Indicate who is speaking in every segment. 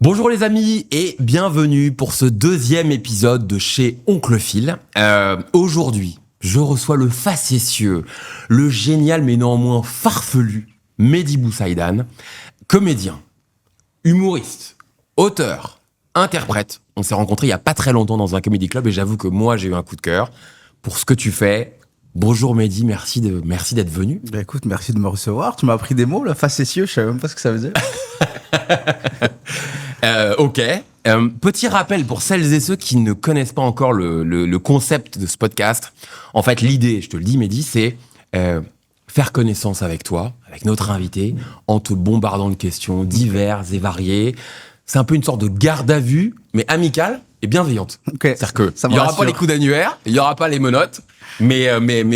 Speaker 1: Bonjour les amis et bienvenue pour ce deuxième épisode de chez Oncle Phil. Aujourd'hui, je reçois le facétieux, le génial mais néanmoins farfelu Mehdi Boussaïdan, comédien, humoriste, auteur, interprète. On s'est rencontrés il y a pas très longtemps dans un comedy club et j'avoue que moi j'ai eu un coup de cœur pour ce que tu fais. Bonjour Mehdi, merci d'être venu.
Speaker 2: Bah écoute, merci de me recevoir. Tu m'as appris des mots là, facétieux, je savais même pas ce que ça veut dire.
Speaker 1: Ok. Petit rappel pour celles et ceux qui ne connaissent pas encore le concept de ce podcast. En fait, l'idée, je te le dis, Mehdi, c'est faire connaissance avec toi, avec notre invité, en te bombardant de questions diverses et variées. C'est un peu une sorte de garde à vue, mais amicale et bienveillante.
Speaker 2: Okay.
Speaker 1: C'est-à-dire que
Speaker 2: Ça
Speaker 1: il y aura pas les coups d'annuaire, il y aura pas les menottes, mais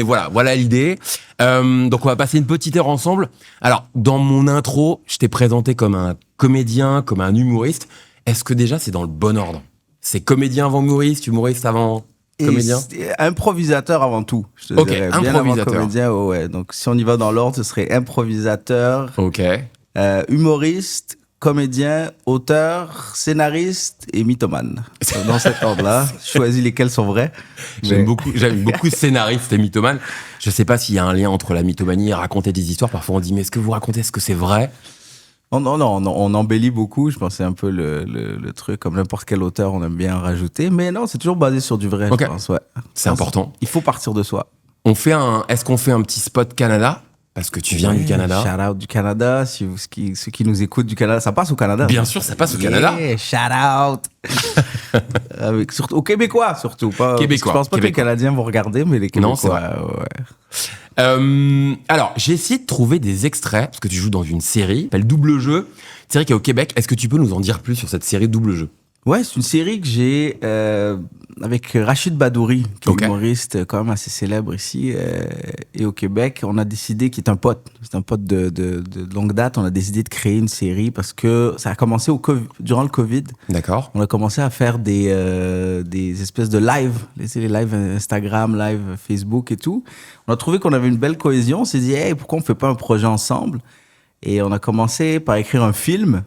Speaker 1: voilà l'idée. Donc on va passer une petite heure ensemble. Alors dans mon intro, je t'ai présenté comme un comédien, comme un humoriste. Est-ce que déjà c'est dans le bon ordre? C'est comédien avant humoriste avant comédien?
Speaker 2: Et improvisateur avant tout. Je te
Speaker 1: Ok,
Speaker 2: dirais. Bien
Speaker 1: improvisateur.
Speaker 2: avant comédien, ouais. Donc si on y va dans l'ordre, ce serait improvisateur,
Speaker 1: Ok.
Speaker 2: humoriste, comédien, auteur, scénariste et mythomane. Dans cet ordre-là, choisis lesquels sont vrais.
Speaker 1: J'aime beaucoup scénariste et mythomane. Je sais pas s'il y a un lien entre la mythomanie et raconter des histoires. Parfois on dit mais est-ce que vous racontez, est-ce que c'est vrai?
Speaker 2: Non, on embellit beaucoup. Je pense que c'est un peu le truc, comme n'importe quel auteur, on aime bien en rajouter. Mais non, c'est toujours basé sur du vrai,
Speaker 1: Ok.
Speaker 2: je pense, ouais.
Speaker 1: C'est important.
Speaker 2: Il faut partir de soi.
Speaker 1: Est-ce qu'on fait un petit spot Canada? Parce que tu viens du Canada.
Speaker 2: Shout out du Canada. Ceux qui nous écoutent du Canada, ça passe au Canada.
Speaker 1: Bien sûr, ça passe au Canada.
Speaker 2: Shout out. Surtout, aux Québécois, surtout. Pas,
Speaker 1: Québécois,
Speaker 2: je pense pas que les Canadiens vont regarder, mais les Québécois.
Speaker 1: Non, c'est vrai.
Speaker 2: Ouais.
Speaker 1: Alors, j'ai essayé de trouver des extraits, parce que tu joues dans une série, qui s'appelle Double Jeu, série qui est au Québec. Est-ce que tu peux nous en dire plus sur cette série Double Jeu?
Speaker 2: Ouais, c'est une série que j'ai avec Rachid Badouri, qui est humoriste quand même assez célèbre ici et au Québec. On a décidé, qui est un pote, c'est un pote de longue date, on a décidé de créer une série parce que ça a commencé durant le Covid.
Speaker 1: D'accord.
Speaker 2: On a commencé à faire des espèces de live, les lives Instagram, live Facebook et tout. On a trouvé qu'on avait une belle cohésion. On s'est dit, hey, pourquoi on fait pas un projet ensemble? Et on a commencé par écrire un film.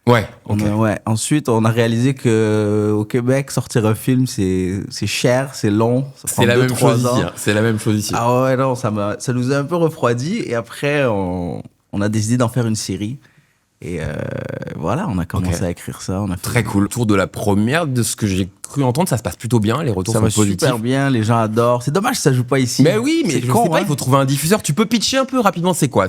Speaker 1: Ouais, ok.
Speaker 2: Ensuite, on a réalisé que au Québec, sortir un film, c'est cher, c'est long.
Speaker 1: C'est la même chose ici. C'est la même chose ici.
Speaker 2: Ah ouais, non, ça nous a un peu refroidi. Et après, on a décidé d'en faire une série. Et voilà, on a commencé à écrire ça.
Speaker 1: Très cool. Autour de la première, de ce que j'ai cru entendre, ça se passe plutôt bien. Les retours sont positifs.
Speaker 2: Ça va super bien, les gens adorent. C'est dommage que ça joue pas ici.
Speaker 1: Mais oui, mais je sais pas, il faut trouver un diffuseur. Tu peux pitcher un peu rapidement, c'est quoi?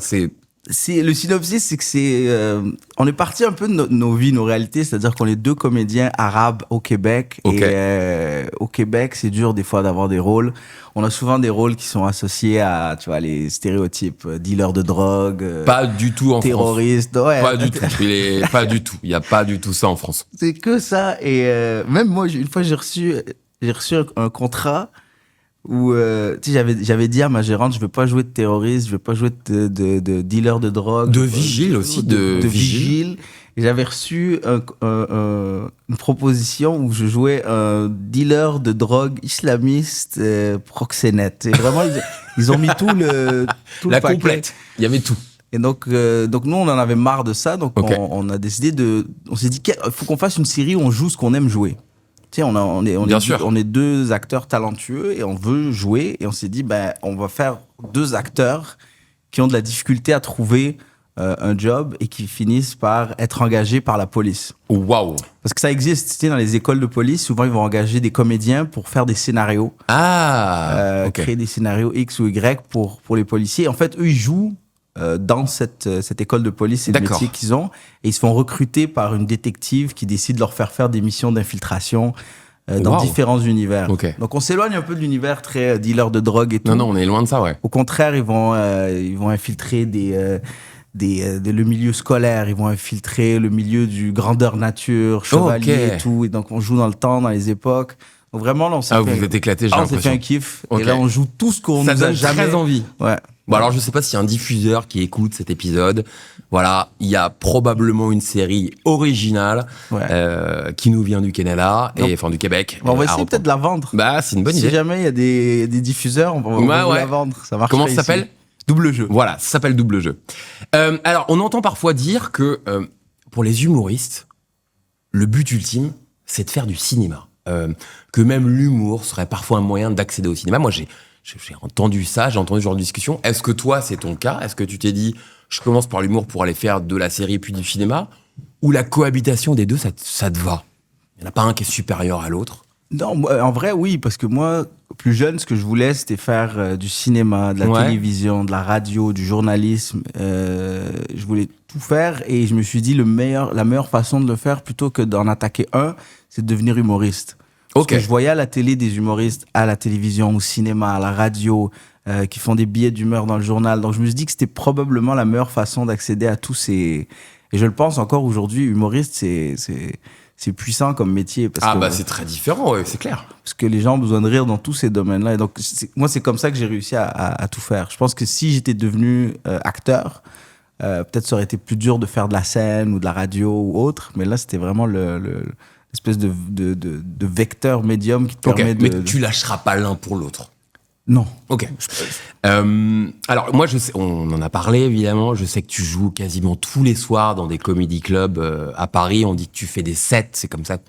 Speaker 2: Le synopsis, c'est que on est parti un peu de nos vies, nos réalités, c'est-à-dire qu'on est deux comédiens arabes au Québec. Okay. Et au Québec, c'est dur des fois d'avoir des rôles. On a souvent des rôles qui sont associés à, tu vois, les stéréotypes, dealer de drogue.
Speaker 1: Pas du tout en
Speaker 2: terroriste,
Speaker 1: France.
Speaker 2: Ouais.
Speaker 1: Pas du tout. Pas du tout. Il y a pas du tout ça en France.
Speaker 2: C'est que ça. Et même moi, une fois, j'ai reçu un contrat où tu sais, j'avais dit à ma gérante, je veux pas jouer de terroriste, je veux pas jouer de dealer de drogue,
Speaker 1: de vigile aussi, de vigile.
Speaker 2: Et j'avais reçu une proposition où je jouais un dealer de drogue islamiste proxénète. Et vraiment ils ont mis tout le paquet.
Speaker 1: Complète. Il y avait tout.
Speaker 2: Et donc nous on en avait marre de ça, donc
Speaker 1: okay.
Speaker 2: on a décidé on s'est dit qu'il faut qu'on fasse une série où on joue ce qu'on aime jouer. Tu sais, on est deux acteurs talentueux et on veut jouer. Et on s'est dit, on va faire deux acteurs qui ont de la difficulté à trouver un job et qui finissent par être engagés par la police.
Speaker 1: Waouh!
Speaker 2: Parce que ça existe, tu sais, dans les écoles de police, souvent ils vont engager des comédiens pour faire des scénarios. Créer des scénarios X ou Y pour les policiers. En fait, eux, ils jouent dans cette école de police, c'est le métier qu'ils ont, et ils se font recruter par une détective qui décide de leur faire des missions d'infiltration dans différents univers.
Speaker 1: Okay.
Speaker 2: Donc on s'éloigne un peu de l'univers très dealer de drogue et tout.
Speaker 1: Non, on est loin de ça, ouais.
Speaker 2: Au contraire, ils vont infiltrer le milieu scolaire, ils vont infiltrer le milieu du grandeur nature, chevalier et tout, et donc on joue dans le temps, dans les époques. Donc vraiment, là,
Speaker 1: vous êtes éclaté, j'ai l'impression.
Speaker 2: On s'est fait un kiff, et là on joue tout ce qu'on nous a jamais...
Speaker 1: Ça donne très envie.
Speaker 2: Ouais.
Speaker 1: Bon, alors je sais pas s'il y a un diffuseur qui écoute cet épisode. Voilà, il y a probablement une série originale qui nous vient du Canada, enfin du Québec.
Speaker 2: On va essayer peut-être de la vendre.
Speaker 1: C'est une bonne idée.
Speaker 2: Si jamais il y a des diffuseurs, on va la vendre. Ça marche.
Speaker 1: Comment ça s'appelle?
Speaker 2: Double Jeu.
Speaker 1: Voilà, ça s'appelle Double Jeu. Alors, on entend parfois dire que pour les humoristes, le but ultime, c'est de faire du cinéma. Que même l'humour serait parfois un moyen d'accéder au cinéma. Moi, j'ai entendu ça, j'ai entendu ce genre de discussion. Est-ce que toi, c'est ton cas? Est-ce que tu t'es dit, je commence par l'humour pour aller faire de la série puis du cinéma? Ou la cohabitation des deux, ça te va? Il n'y en a pas un qui est supérieur à l'autre?
Speaker 2: Non, en vrai, oui, parce que moi, plus jeune, ce que je voulais, c'était faire du cinéma, de la télévision, de la radio, du journalisme. Je voulais tout faire et je me suis dit, la meilleure façon de le faire, plutôt que d'en attaquer un, c'est de devenir humoriste. Parce que je voyais à la télé des humoristes, à la télévision, au cinéma, à la radio, qui font des billets d'humeur dans le journal. Donc je me suis dit que c'était probablement la meilleure façon d'accéder à tous ces... Et je le pense encore aujourd'hui, humoriste, c'est puissant comme métier.
Speaker 1: C'est très différent, ouais, c'est clair.
Speaker 2: Parce que les gens ont besoin de rire dans tous ces domaines-là. Et donc, moi, c'est comme ça que j'ai réussi à tout faire. Je pense que si j'étais devenu acteur, peut-être ça aurait été plus dur de faire de la scène ou de la radio ou autre. Mais là, c'était vraiment l'espèce de vecteur médium qui te permet de...
Speaker 1: Mais tu lâcheras pas l'un pour l'autre.
Speaker 2: Non.
Speaker 1: Ok. Alors moi, je sais, on en a parlé évidemment. Je sais que tu joues quasiment tous les soirs dans des comedy clubs à Paris. On dit que tu fais des sets, c'est comme ça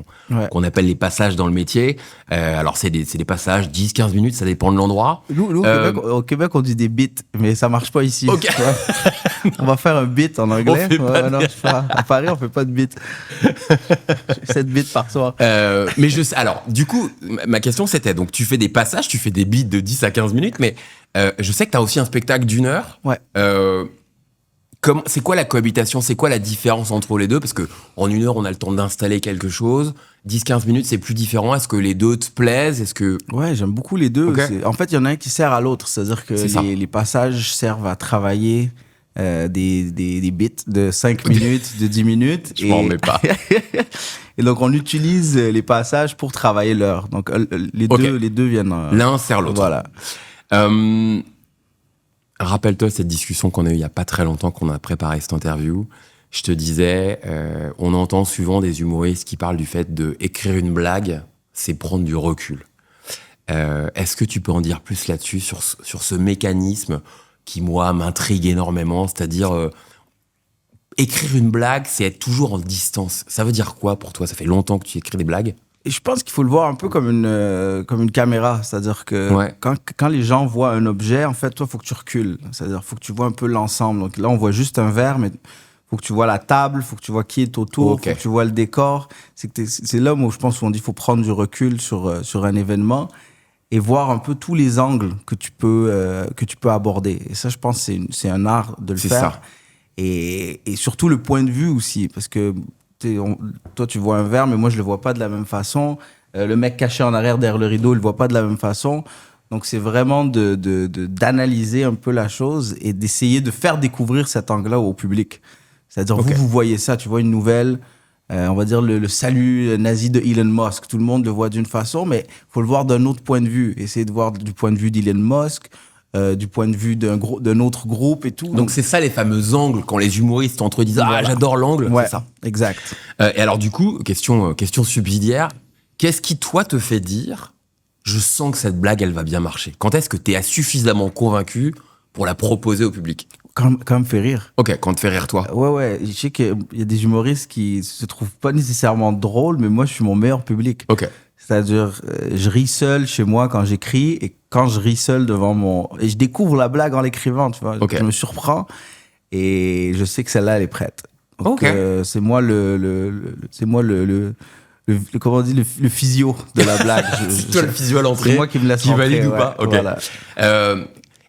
Speaker 1: qu'on appelle les passages dans le métier. Alors c'est des passages 10-15 minutes, ça dépend de l'endroit.
Speaker 2: Nous au Québec, on dit des beats, mais ça marche pas ici.
Speaker 1: Ok.
Speaker 2: On va faire un beat en anglais. À Paris, on fait pas de beat. 7 beats par soir.
Speaker 1: Mais alors, du coup, ma question c'était, donc tu fais des passages, tu fais des beats de 10 à 15 minutes, mais je sais que tu as aussi un spectacle d'1 heure.
Speaker 2: Ouais.
Speaker 1: C'est quoi la cohabitation? C'est quoi la différence entre les deux? Parce que en 1 heure, on a le temps d'installer quelque chose. 10-15 minutes, c'est plus différent. Est-ce que les deux te plaisent?
Speaker 2: Ouais, j'aime beaucoup les deux.
Speaker 1: Okay.
Speaker 2: En fait, il y en a un qui sert à l'autre. C'est-à-dire que les passages servent à travailler des bits de 5 minutes, de 10 minutes.
Speaker 1: Je m'en remets pas.
Speaker 2: Et donc, on utilise les passages pour travailler l'heure. Donc, les deux viennent...
Speaker 1: L'un sert l'autre.
Speaker 2: Voilà.
Speaker 1: Rappelle-toi cette discussion qu'on a eue il y a pas très longtemps, qu'on a préparé cette interview. Je te disais, on entend souvent des humoristes qui parlent du fait d'écrire une blague, c'est prendre du recul. Est-ce que tu peux en dire plus là-dessus, sur ce mécanisme qui, moi, m'intrigue énormément, c'est-à-dire... écrire une blague, c'est être toujours en distance. Ça veut dire quoi pour toi? Ça fait longtemps que tu écris des blagues.
Speaker 2: Et je pense qu'il faut le voir un peu comme une caméra. C'est-à-dire que quand les gens voient un objet, en fait, toi, il faut que tu recules. C'est-à-dire qu'il faut que tu vois un peu l'ensemble. Donc là, on voit juste un verre, mais il faut que tu vois la table, il faut que tu vois qui est autour, il faut que tu vois le décor. C'est là où je pense qu'on dit qu'il faut prendre du recul sur un événement et voir un peu tous les angles que tu peux aborder. Et ça, je pense que c'est un art de le faire. Ça. Et surtout le point de vue aussi, parce que toi, tu vois un verre, mais moi, je le vois pas de la même façon. Le mec caché en arrière derrière le rideau, il le voit pas de la même façon. Donc, c'est vraiment d'analyser un peu la chose et d'essayer de faire découvrir cet angle-là au public. C'est-à-dire, vous voyez ça, tu vois une nouvelle, on va dire le salut nazi de Elon Musk. Tout le monde le voit d'une façon, mais il faut le voir d'un autre point de vue. Essayer de voir du point de vue d'Elon Musk, du point de vue d'un autre groupe et tout.
Speaker 1: Donc c'est ça les fameux angles, quand les humoristes entre eux disent « Ah, j'adore l'angle », c'est ça.
Speaker 2: Exact.
Speaker 1: Et alors du coup, question subsidiaire, qu'est-ce qui, toi, te fait dire « Je sens que cette blague, elle va bien marcher ». Quand est-ce que tu es suffisamment convaincu pour la proposer au public?
Speaker 2: Quand me fait rire.
Speaker 1: Ok, quand te fait rire, toi.
Speaker 2: Ouais. Je sais qu'il y a des humoristes qui se trouvent pas nécessairement drôles, mais moi, je suis mon meilleur public.
Speaker 1: Ok.
Speaker 2: C'est-à-dire, je ris seul chez moi quand j'écris, et quand je ris seul et je découvre la blague en l'écrivant, tu vois. Je me surprends et je sais que celle-là, elle est prête. Donc, c'est moi comment on dit, le physio de la blague.
Speaker 1: C'est toi le physio à l'entrée.
Speaker 2: C'est moi qui me laisse rentrer.
Speaker 1: Qui valide ou pas. Okay.
Speaker 2: Voilà.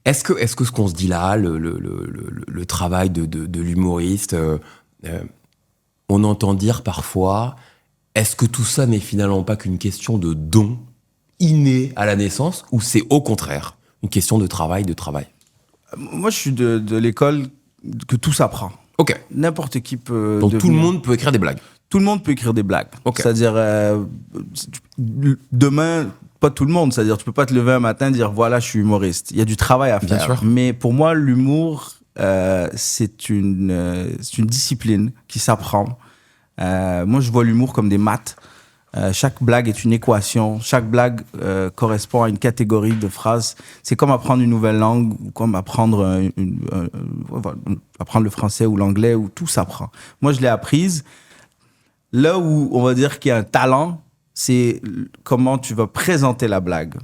Speaker 1: Est-ce que ce qu'on se dit là, le travail de l'humoriste, on entend dire parfois, est-ce que tout ça n'est finalement pas qu'une question de don inné à la naissance, ou c'est au contraire une question de travail?
Speaker 2: Moi, je suis de l'école que tout s'apprend.
Speaker 1: Ok.
Speaker 2: N'importe qui peut...
Speaker 1: Donc tout le monde peut écrire des blagues?
Speaker 2: Tout le monde peut écrire des blagues.
Speaker 1: Okay.
Speaker 2: C'est-à-dire, demain, pas tout le monde. C'est-à-dire, tu peux pas te lever un matin et dire, voilà, je suis humoriste. Il y a du travail à faire.
Speaker 1: Bien sûr.
Speaker 2: Mais pour moi, l'humour, c'est une discipline qui s'apprend. Moi, je vois l'humour comme des maths. Chaque blague est une équation. Chaque blague correspond à une catégorie de phrases. C'est comme apprendre une nouvelle langue, ou comme apprendre apprendre le français ou l'anglais, où tout s'apprend. Moi, je l'ai apprise Là où on va dire qu'il y a un talent, c'est comment tu vas présenter la blague.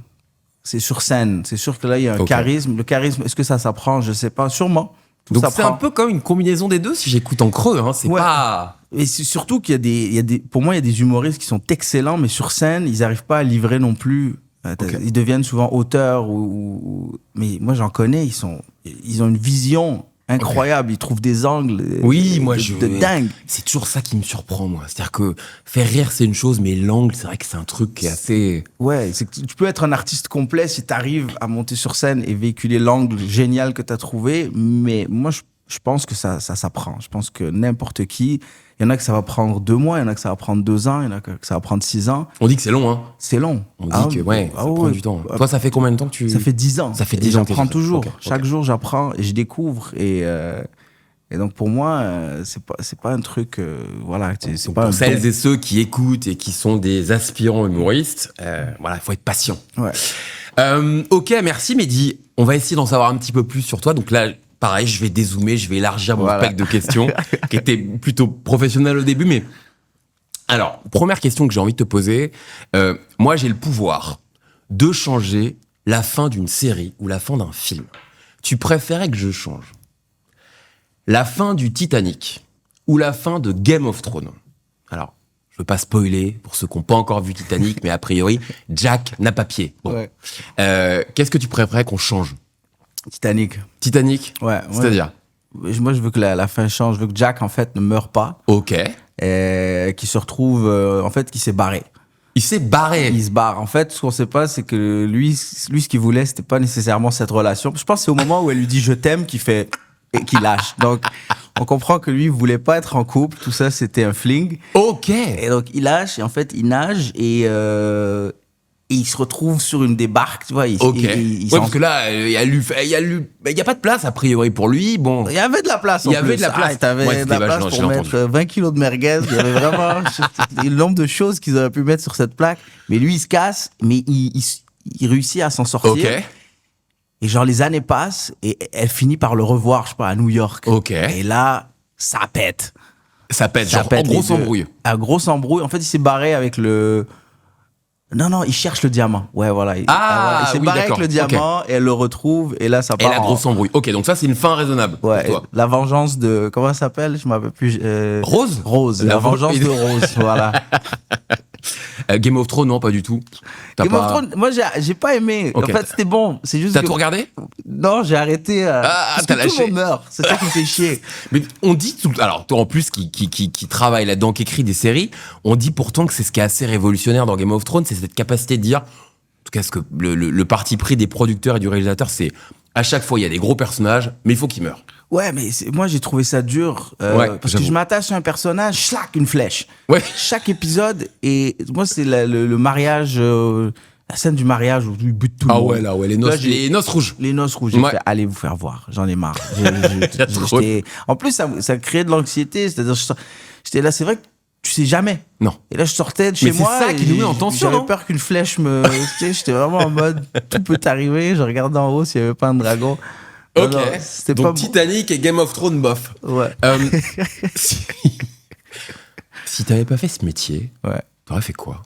Speaker 2: C'est sur scène. C'est sûr que là, il y a un charisme. Le charisme, est-ce que ça s'apprend? Je sais pas. Sûrement.
Speaker 1: Donc c'est un peu comme une combinaison des deux, si j'écoute en creux. Hein. C'est pas...
Speaker 2: Et c'est surtout qu'il y a des... Pour moi, il y a des humoristes qui sont excellents, mais sur scène, ils n'arrivent pas à livrer non plus. Ils deviennent souvent auteurs. Mais moi, j'en connais. Ils ont une vision incroyable. Ils trouvent des angles de dingue.
Speaker 1: C'est toujours ça qui me surprend, moi. C'est-à-dire que faire rire, c'est une chose, mais l'angle, c'est vrai que c'est un truc qui est assez...
Speaker 2: Ouais, c'est que tu peux être un artiste complet si tu arrives à monter sur scène et véhiculer l'angle génial que tu as trouvé. Mais moi, je pense que ça s'apprend. Je pense que n'importe qui... Il y en a que ça va prendre 2 mois, il y en a que ça va prendre 2 ans, il y en a que ça va prendre 6 ans.
Speaker 1: On dit que c'est long, hein.
Speaker 2: C'est long.
Speaker 1: On dit que ça prend du temps. Toi, ça fait combien de temps que tu...
Speaker 2: Ça fait 10 ans.
Speaker 1: Ça fait 10 ans.
Speaker 2: J'apprends toujours. Chaque jour, j'apprends et je découvre. Et donc, pour moi, c'est pas un truc... c'est
Speaker 1: donc
Speaker 2: pas
Speaker 1: pour celles et ceux qui écoutent et qui sont des aspirants humoristes, il faut être patient.
Speaker 2: Ouais.
Speaker 1: Ok, merci Mehdi. On va essayer d'en savoir un petit peu plus sur toi. Donc là... Pareil, je vais dézoomer, je vais élargir mon spectre de questions, qui était plutôt professionnel au début. Mais alors, première question que j'ai envie de te poser. Moi, j'ai le pouvoir de changer la fin d'une série ou la fin d'un film. Tu préférais que je change la fin du Titanic ou la fin de Game of Thrones? Alors, je veux pas spoiler pour ceux qui n'ont pas encore vu Titanic, mais a priori, Jack n'a pas pied. Bon.
Speaker 2: Ouais.
Speaker 1: Qu'est-ce que tu préférais qu'on change?
Speaker 2: Titanic.
Speaker 1: Ouais. C'est-à-dire?
Speaker 2: Moi, je veux que la fin change. Je veux que Jack, en fait, ne meure pas.
Speaker 1: Ok.
Speaker 2: Qu'il se retrouve... en fait, qu'il s'est barré.
Speaker 1: Il s'est barré.
Speaker 2: Il se barre. En fait, ce qu'on sait pas, c'est que lui, ce qu'il voulait, c'était pas nécessairement cette relation. Je pense que c'est au moment où elle lui dit « je t'aime » qu'il fait... et qu'il lâche. Donc, on comprend que lui, il voulait pas être en couple. Tout ça, c'était un fling.
Speaker 1: Ok.
Speaker 2: Et donc, il lâche. Et en fait, il nage. Et il se retrouve sur une des barques, tu vois.
Speaker 1: Parce que là, il y a pas de place, a priori, pour lui. Bon.
Speaker 2: Il y avait de la place.
Speaker 1: Il y avait de la place.
Speaker 2: T'avais de la place pour mettre 20 kilos de merguez. Il y avait vraiment le nombre de choses qu'ils auraient pu mettre sur cette plaque. Mais lui, il se casse, mais il réussit à s'en sortir.
Speaker 1: Ok.
Speaker 2: Et genre, les années passent et elle finit par le revoir, je sais pas, à New York.
Speaker 1: Ok.
Speaker 2: Et là, ça pète.
Speaker 1: En grosse embrouille.
Speaker 2: À grosse embrouille. En fait, il s'est barré avec le... Non, il cherche le diamant. Ouais, voilà. Il s'est barré avec le diamant et elle le retrouve et là, ça part.
Speaker 1: Et la grosse embrouille. Ok, donc ça, c'est une fin raisonnable.
Speaker 2: Ouais.
Speaker 1: Pour toi.
Speaker 2: La vengeance de... Comment ça s'appelle? Je m'appelle plus...
Speaker 1: Rose.
Speaker 2: La vengeance de Rose, voilà.
Speaker 1: Game of Thrones, non, pas du tout.
Speaker 2: Of Thrones, moi, j'ai pas aimé.
Speaker 1: Okay.
Speaker 2: En fait, c'était bon. C'est juste
Speaker 1: T'as tout regardé?
Speaker 2: Non, j'ai arrêté. Parce que tout le monde meurt. C'est ça qui me fait chier.
Speaker 1: Mais on dit... Alors, toi, en plus, qui travaille là-dedans, qui écrit des séries, on dit pourtant que c'est ce qui est assez révolutionnaire dans Game of Thrones, c'est cette capacité de dire... En tout cas, ce que le parti pris des producteurs et du réalisateur, c'est... À chaque fois, il y a des gros personnages, mais il faut qu'ils meurent.
Speaker 2: Ouais, mais moi, j'ai trouvé ça dur. Parce que je m'attache à un personnage, schlac, une flèche.
Speaker 1: Ouais.
Speaker 2: Chaque épisode, et moi, c'est le mariage... la scène du mariage où il bute tout le monde.
Speaker 1: Ah ouais, les noces rouges.
Speaker 2: Les noces rouges. J'ai fait, allez vous faire voir. J'en ai marre. En plus, ça créait de l'anxiété. C'est-à-dire, j'étais là, c'est vrai que tu sais jamais.
Speaker 1: Non.
Speaker 2: Et là, je sortais de chez moi.
Speaker 1: C'est ça qui nous met en tension.
Speaker 2: J'avais peur qu'une flèche me... tu sais, j'étais vraiment en mode, tout peut arriver. Je regardais en haut s'il n'y avait pas un dragon.
Speaker 1: Ok.
Speaker 2: Non,
Speaker 1: donc
Speaker 2: pas
Speaker 1: Titanic et Game of Thrones, bof.
Speaker 2: Ouais.
Speaker 1: Si t'avais pas fait ce métier,
Speaker 2: ouais.
Speaker 1: T'aurais fait quoi?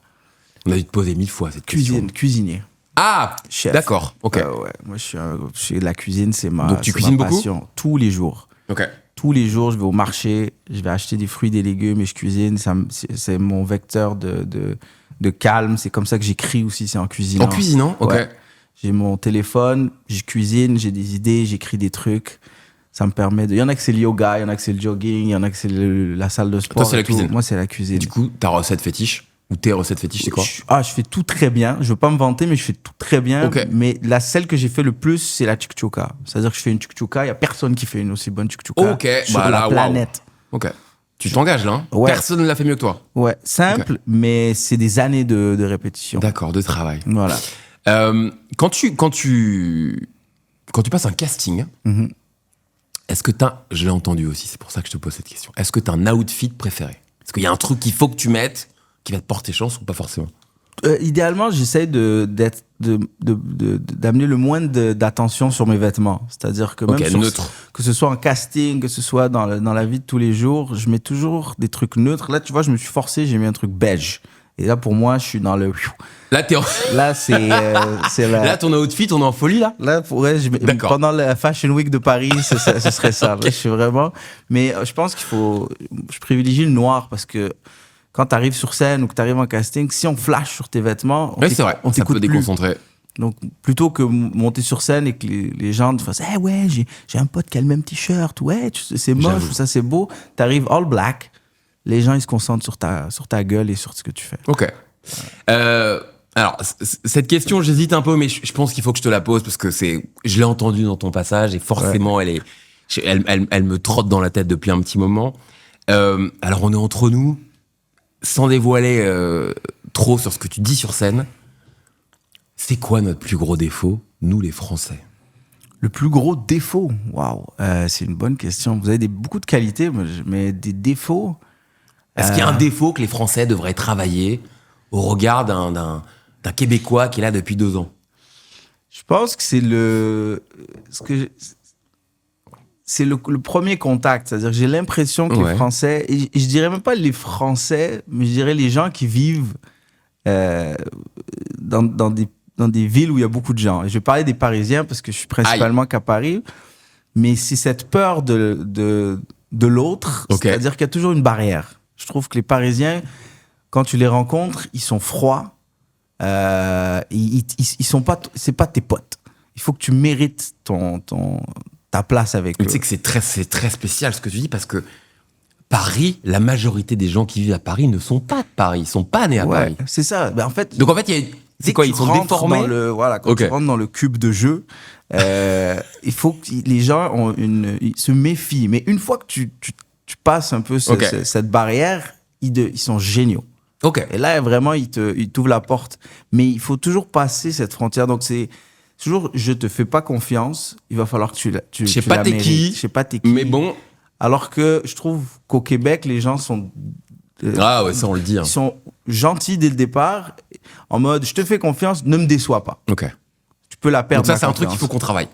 Speaker 1: On a dû te poser 1000 fois cette question.
Speaker 2: Cuisinier.
Speaker 1: Ah,
Speaker 2: chef.
Speaker 1: D'accord. Ok.
Speaker 2: Ouais. Moi, je suis la cuisine, c'est ma.
Speaker 1: Donc tu cuisines beaucoup?
Speaker 2: Passion. Tous les jours.
Speaker 1: Ok.
Speaker 2: Tous les jours, je vais au marché, je vais acheter des fruits, des légumes et je cuisine. C'est mon vecteur de calme. C'est comme ça que j'écris aussi, c'est en cuisinant.
Speaker 1: En cuisinant, ok.
Speaker 2: Ouais. J'ai mon téléphone, je cuisine, j'ai des idées, j'écris des trucs. Ça me permet de... Il y en a que c'est le yoga, il y en a que c'est le jogging, il y en a que c'est la salle de sport.
Speaker 1: Toi, c'est la cuisine.
Speaker 2: Moi, c'est la cuisine.
Speaker 1: Et du coup, ta recette fétiche ou tes recettes fétiches, c'est quoi?
Speaker 2: Je fais tout très bien. Je veux pas me vanter, mais je fais tout très bien.
Speaker 1: Okay.
Speaker 2: Mais celle que j'ai fait le plus, c'est la chukchuka. C'est-à-dire que je fais une chukchuka, il y a personne qui fait une aussi bonne chukchuka sur la planète.
Speaker 1: Ok. Tu t'engages là, hein?
Speaker 2: Ouais.
Speaker 1: Personne ne l'a fait mieux que toi.
Speaker 2: Ouais, simple, mais c'est des années de répétition.
Speaker 1: D'accord, de travail.
Speaker 2: Voilà.
Speaker 1: Quand tu passes un casting, est-ce que je l'ai entendu aussi, c'est pour ça que je te pose cette question. Est-ce que t'as un outfit préféré? Est-ce qu'il y a un truc qu'il faut que tu mettes qui va te porter chance ou pas forcément?
Speaker 2: Idéalement, j'essaie d'être d'amener le moins d'attention sur mes vêtements. C'est-à-dire que même que ce soit en casting, que ce soit dans la vie de tous les jours, je mets toujours des trucs neutres. Là, tu vois, je me suis forcé, j'ai mis un truc beige. Et là, pour moi, je suis dans le...
Speaker 1: Là,
Speaker 2: là, c'est
Speaker 1: Là, ton outfit, on est en folie, là?
Speaker 2: Là, pendant la Fashion Week de Paris, ce serait ça. Là, je suis vraiment... Mais je pense je privilégie le noir parce que quand tu arrives sur scène ou que tu arrives en casting, si on flash sur tes vêtements,
Speaker 1: on t'écoute déconcentrer.
Speaker 2: Donc, plutôt que monter sur scène et que les gens te fassent « ouais, j'ai un pote qui a le même t-shirt. Ouais, c'est moche ou ça, c'est beau. » T'arrives all black. Les gens, ils se concentrent sur ta gueule et sur ce que tu fais.
Speaker 1: Ok. Alors, cette question, j'hésite un peu, mais je pense qu'il faut que je te la pose parce que je l'ai entendue dans ton passage et forcément, elle me trotte dans la tête depuis un petit moment. Alors, on est entre nous, sans dévoiler trop sur ce que tu dis sur scène. C'est quoi notre plus gros défaut, nous les Français?
Speaker 2: Le plus gros défaut? Waouh, c'est une bonne question. Vous avez beaucoup de qualités, mais des défauts...
Speaker 1: Est-ce qu'il y a un défaut que les Français devraient travailler au regard d'un Québécois qui est là depuis 2 ans?
Speaker 2: Je pense que c'est le premier contact. C'est-à-dire que j'ai l'impression que les Français, et je dirais même pas les Français, mais je dirais les gens qui vivent dans des villes où il y a beaucoup de gens. Et je vais parler des Parisiens parce que je suis principalement qu'à Paris, mais c'est cette peur de l'autre, c'est-à-dire qu'il y a toujours une barrière. Je trouve que les Parisiens, quand tu les rencontres, ils sont froids. Ils sont pas, c'est pas tes potes. Il faut que tu mérites ta place avec eux.
Speaker 1: Tu sais que c'est très spécial ce que tu dis parce que Paris, la majorité des gens qui vivent à Paris ne sont pas de Paris, ils sont pas nés à Paris.
Speaker 2: C'est ça. Ben, en fait,
Speaker 1: donc en fait, c'est quoi? Ils sont déformés.
Speaker 2: Quand tu rentres dans le cube de jeu, il faut que les gens ils se méfient. Mais une fois que tu passes un peu cette barrière, ils sont géniaux. Et là, vraiment, ils t'ouvrent la porte. Mais il faut toujours passer cette frontière. Donc, c'est toujours, je te fais pas confiance. Il va falloir que tu
Speaker 1: je sais pas t'es qui.
Speaker 2: Je sais pas t'es qui.
Speaker 1: Mais bon.
Speaker 2: Alors que je trouve qu'au Québec, les gens sont...
Speaker 1: ça, on le dit. Hein.
Speaker 2: Ils sont gentils dès le départ. En mode, je te fais confiance, ne me déçois pas. Tu peux la perdre.
Speaker 1: Donc ça, c'est un truc qu'il faut qu'on travaille.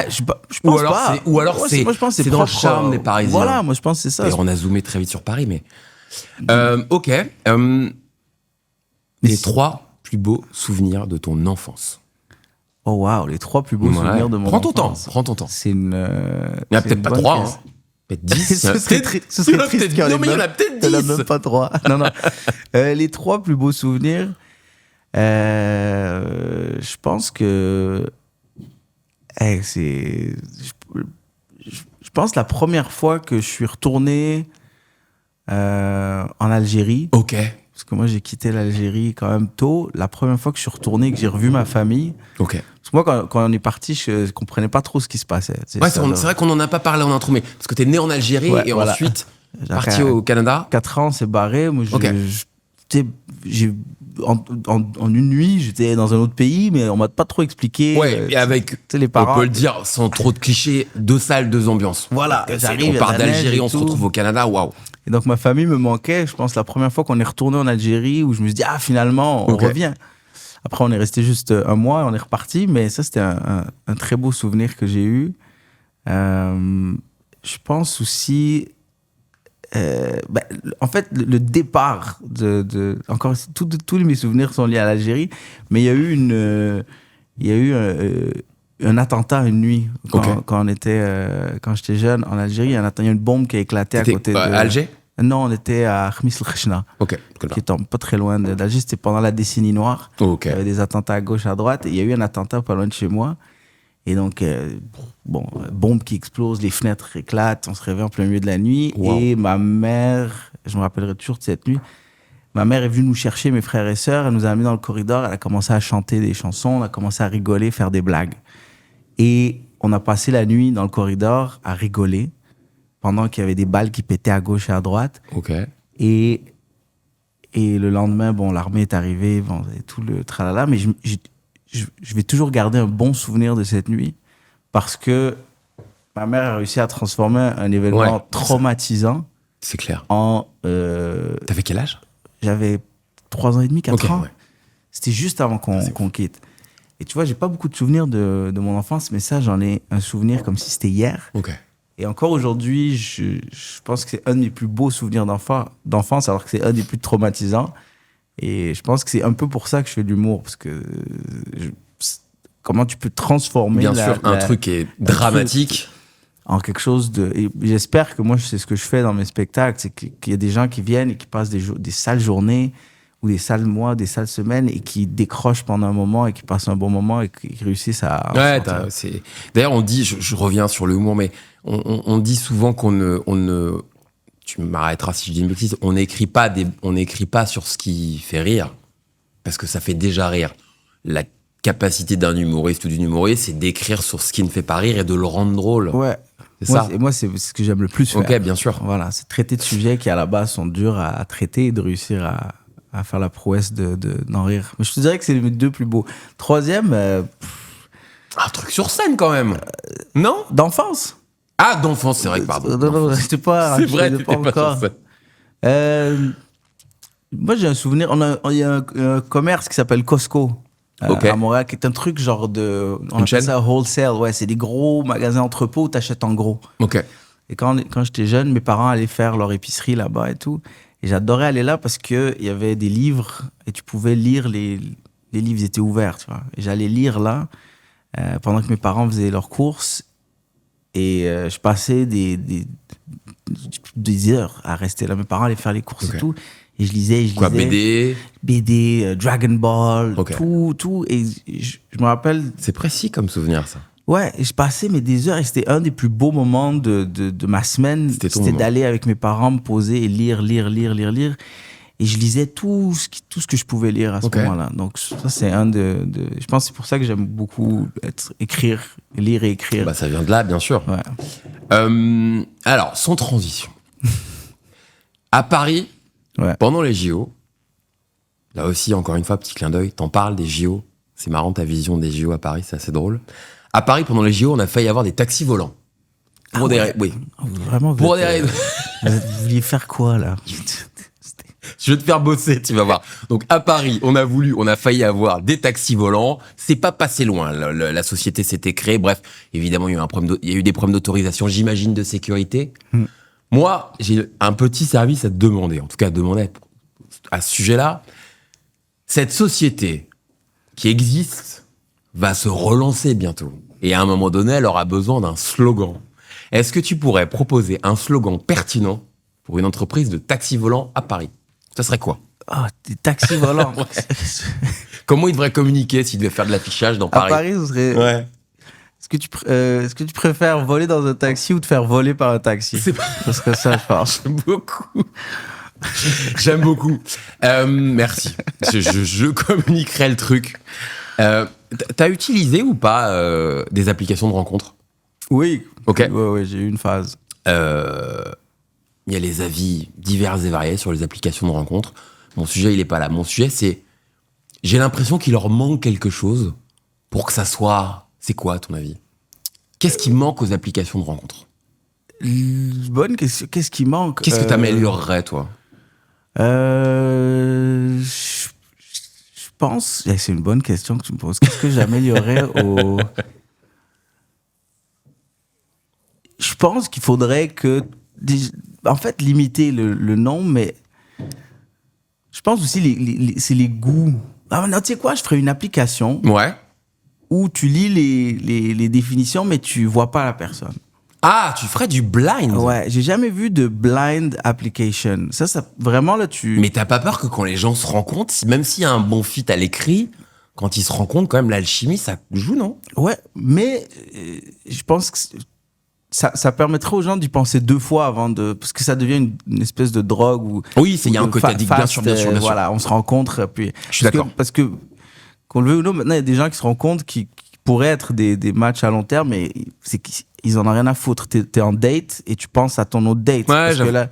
Speaker 2: Je pense pas.
Speaker 1: Ou alors, c'est dans le charme des Parisiens.
Speaker 2: Voilà, moi, je pense que c'est ça.
Speaker 1: Et on a zoomé très vite sur Paris, mais... les 3 plus beaux souvenirs de ton enfance.
Speaker 2: Oh, waouh, les 3 plus beaux souvenirs de mon enfance.
Speaker 1: Prends ton temps.
Speaker 2: C'est une...
Speaker 1: Il n'y a peut-être pas 3, hein. Peut-être 10.
Speaker 2: Ce serait triste qu'il y en ait.
Speaker 1: Non, mais il y en a peut-être 10.
Speaker 2: Il n'y en a même pas 3. Non. Les 3 plus beaux souvenirs, je pense que... je pense la première fois que je suis retourné en Algérie. Parce que moi, j'ai quitté l'Algérie quand même tôt. La première fois que je suis retourné et que j'ai revu ma famille. Parce que moi, quand on est parti, je comprenais pas trop ce qui se passait. C'est
Speaker 1: vrai qu'on en a pas parlé en intro, mais parce que t'es né en Algérie et ensuite parti au Canada.
Speaker 2: 4 ans, c'est barré. Moi, en une nuit, j'étais dans un autre pays, mais on m'a pas trop expliqué.
Speaker 1: Et avec, les parents, on peut le dire sans trop de clichés, 2 salles, 2 ambiances.
Speaker 2: Voilà.
Speaker 1: On part d'Algérie, on se retrouve au Canada, waouh.
Speaker 2: Et donc ma famille me manquait. Je pense la première fois qu'on est retourné en Algérie, où je me suis dit finalement on revient. Après on est resté juste 1 mois, on est reparti, mais ça c'était un très beau souvenir que j'ai eu. Je pense aussi. En fait, le départ encore tous mes souvenirs sont liés à l'Algérie, mais il y a eu un attentat une nuit quand j'étais jeune en Algérie. Il y a une bombe qui a éclaté à côté de
Speaker 1: Alger.
Speaker 2: Non, on était à Khmis el-Khechna, qui est pas très loin d'Alger. C'était pendant la décennie noire. Il y avait des attentats à gauche, à droite, et il y a eu un attentat pas loin de chez moi. Et donc, bombe qui explose, les fenêtres éclatent, on se réveille en plein milieu de la nuit. Et ma mère, je me rappellerai toujours de cette nuit, ma mère est venue nous chercher, mes frères et sœurs, elle nous a amenés dans le corridor, elle a commencé à chanter des chansons, on a commencé à rigoler, faire des blagues. Et on a passé la nuit dans le corridor à rigoler, pendant qu'il y avait des balles qui pétaient à gauche et à droite. Et le lendemain, l'armée est arrivée, et tout le tralala, mais je vais toujours garder un bon souvenir de cette nuit parce que ma mère a réussi à transformer un événement traumatisant.
Speaker 1: C'est clair.
Speaker 2: En.
Speaker 1: T'avais quel âge?
Speaker 2: J'avais 3 ans et demi, 4 ans. C'était juste avant qu'on quitte. Et tu vois, j'ai pas beaucoup de souvenirs de mon enfance, mais ça, j'en ai un souvenir comme si c'était hier.
Speaker 1: Okay.
Speaker 2: Et encore aujourd'hui, je pense que c'est un de mes plus beaux souvenirs d'enfance, alors que c'est un des plus traumatisants. Et je pense que c'est un peu pour ça que je fais de l'humour, parce que comment tu peux transformer
Speaker 1: bien sûr, un truc qui est dramatique
Speaker 2: en quelque chose de... Et j'espère que moi, c'est ce que je fais dans mes spectacles, c'est qu'il y a des gens qui viennent et qui passent des sales journées ou des sales mois, des sales semaines et qui décrochent pendant un moment et qui passent un bon moment et qui réussissent à...
Speaker 1: Ouais, d'ailleurs, on dit, je reviens sur l'humour, mais on dit souvent qu'on ne... Tu m'arrêteras si je dis une bêtise, on n'écrit pas sur ce qui fait rire, parce que ça fait déjà rire. La capacité d'un humoriste ou d'une humoriste, c'est d'écrire sur ce qui ne fait pas rire et de le rendre drôle.
Speaker 2: Ouais. Moi, c'est ce que j'aime le plus faire.
Speaker 1: Ok, bien sûr.
Speaker 2: Voilà, c'est traiter de sujets qui, à la base, sont durs à traiter et de réussir à faire la prouesse d'en rire. Mais je te dirais que c'est les deux plus beaux. Troisième...
Speaker 1: un truc sur scène, quand même. Non ?
Speaker 2: D'enfance.
Speaker 1: Ah, d'enfance, c'est vrai que pardon.
Speaker 2: Non, c'était pas...
Speaker 1: C'est vrai, t'étais pas encore. Sur
Speaker 2: scène. Moi, j'ai un souvenir... Il y a un commerce qui s'appelle Costco. À Montréal, qui est un truc genre de... On appelle ça wholesale. Ouais, c'est des gros magasins entrepôts où t'achètes en gros.
Speaker 1: Ok.
Speaker 2: Et quand j'étais jeune, mes parents allaient faire leur épicerie là-bas et tout. Et j'adorais aller là parce qu'il y avait des livres et tu pouvais lire les livres, ils étaient ouverts, tu vois. Et j'allais lire là pendant que mes parents faisaient leurs courses. Et je passais des heures à rester là. Mes parents allaient faire les courses et tout. Et je lisais.
Speaker 1: Quoi, BD,
Speaker 2: Dragon Ball, tout. Et je me rappelle...
Speaker 1: C'est précis comme souvenir, ça.
Speaker 2: Ouais, et je passais des heures et c'était un des plus beaux moments de ma semaine. C'était d'aller avec mes parents me poser et lire. Et je lisais tout ce que je pouvais lire à ce moment-là. Donc ça, c'est je pense que c'est pour ça que j'aime beaucoup lire et écrire.
Speaker 1: Bah, ça vient de là, bien sûr.
Speaker 2: Ouais.
Speaker 1: Alors, sans transition. À Paris... Ouais. Pendant les JO, là aussi, encore une fois, petit clin d'œil, t'en parles des JO. C'est marrant ta vision des JO à Paris, c'est assez drôle. À Paris, pendant les JO, on a failli avoir des taxis volants. Pour oui.
Speaker 2: Vraiment, vous vouliez faire quoi, là?
Speaker 1: Je vais te faire bosser, tu vas voir. Donc, à Paris, on a failli avoir des taxis volants. C'est pas passé loin. La société s'était créée. Bref, évidemment, il y a eu des problèmes d'autorisation, j'imagine, de sécurité. Moi, j'ai un petit service à te demander, en tout cas à demander à ce sujet-là. Cette société qui existe va se relancer bientôt. Et à un moment donné, elle aura besoin d'un slogan. Est-ce que tu pourrais proposer un slogan pertinent pour une entreprise de taxi volant à Paris ? Ça serait quoi ?
Speaker 2: Ah, des taxis volants.
Speaker 1: Comment ils devraient communiquer s'ils devaient faire de l'affichage dans Paris ?
Speaker 2: À Paris, ce serait... Ouais. Est-ce que tu préfères voler dans un taxi ou te faire voler par un taxi ? Ce serait ça, je pense.
Speaker 1: J'aime beaucoup. Merci. Je communiquerai le truc. T'as utilisé ou pas des applications de rencontres ?
Speaker 2: Oui.
Speaker 1: Ok.
Speaker 2: Ouais, j'ai eu une phase.
Speaker 1: Il y a les avis divers et variés sur les applications de rencontres. Mon sujet, il est pas là. Mon sujet, c'est... J'ai l'impression qu'il leur manque quelque chose pour que ça soit... C'est quoi, à ton avis ? Qu'est-ce qui manque aux applications de rencontres ?
Speaker 2: Bonne question. Qu'est-ce qui manque ?
Speaker 1: Qu'est-ce que t'améliorerais, toi ?
Speaker 2: Je pense... C'est une bonne question que tu me poses. Qu'est-ce que j'améliorerais au... Je pense qu'il faudrait que... En fait, limiter le nombre, mais... Je pense aussi c'est les goûts. Ah non, tu sais quoi ? Je ferais une application...
Speaker 1: Ouais.
Speaker 2: Où tu lis les définitions, mais tu vois pas la personne.
Speaker 1: Ah, tu ferais du blind ?
Speaker 2: Ouais, j'ai jamais vu de blind application. Ça vraiment, là,
Speaker 1: Mais t'as pas peur que quand les gens se rencontrent, même s'il y a un bon fit à l'écrit, quand ils se rencontrent, quand même, l'alchimie, ça joue, non ?
Speaker 2: Ouais, mais je pense que ça permettrait aux gens d'y penser deux fois avant de... Parce que ça devient une espèce de drogue ou...
Speaker 1: Oui, il y a un côté addict, bien sûr.
Speaker 2: Voilà, on se rencontre, puis...
Speaker 1: Je suis d'accord.
Speaker 2: Parce que qu'on le veut ou non, maintenant, il y a des gens qui se rencontrent qui pourraient être des matchs à long terme, mais c'est qu'ils en ont rien à foutre. T'es en date et tu penses à ton autre date.
Speaker 1: Ouais,
Speaker 2: parce que là,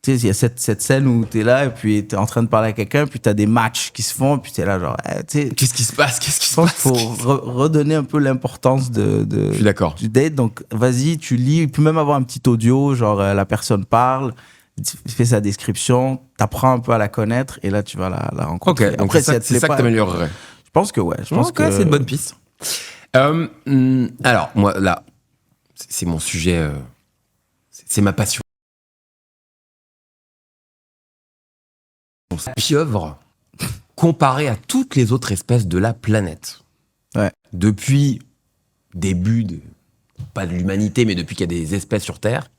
Speaker 2: tu sais, il y a cette scène où t'es là et puis t'es en train de parler à quelqu'un, puis t'as des matchs qui se font, puis t'es là genre, tu sais.
Speaker 1: Qu'est-ce qui se passe ?
Speaker 2: Je pense qu'il faut redonner un peu l'importance
Speaker 1: Je suis d'accord.
Speaker 2: du date. Donc, vas-y, tu lis. Il peut même avoir un petit audio, genre la personne parle. fais sa description, t'apprends un peu à la connaître et là, tu vas la rencontrer.
Speaker 1: Ok, donc après, c'est ça que t'améliorerais.
Speaker 2: Je pense que ouais. Je pense que
Speaker 1: c'est une bonne piste. Alors, moi, là, c'est mon sujet, c'est ma passion. La pieuvre, comparée à toutes les autres espèces de la planète.
Speaker 2: Ouais.
Speaker 1: Depuis pas de l'humanité, mais depuis qu'il y a des espèces sur Terre,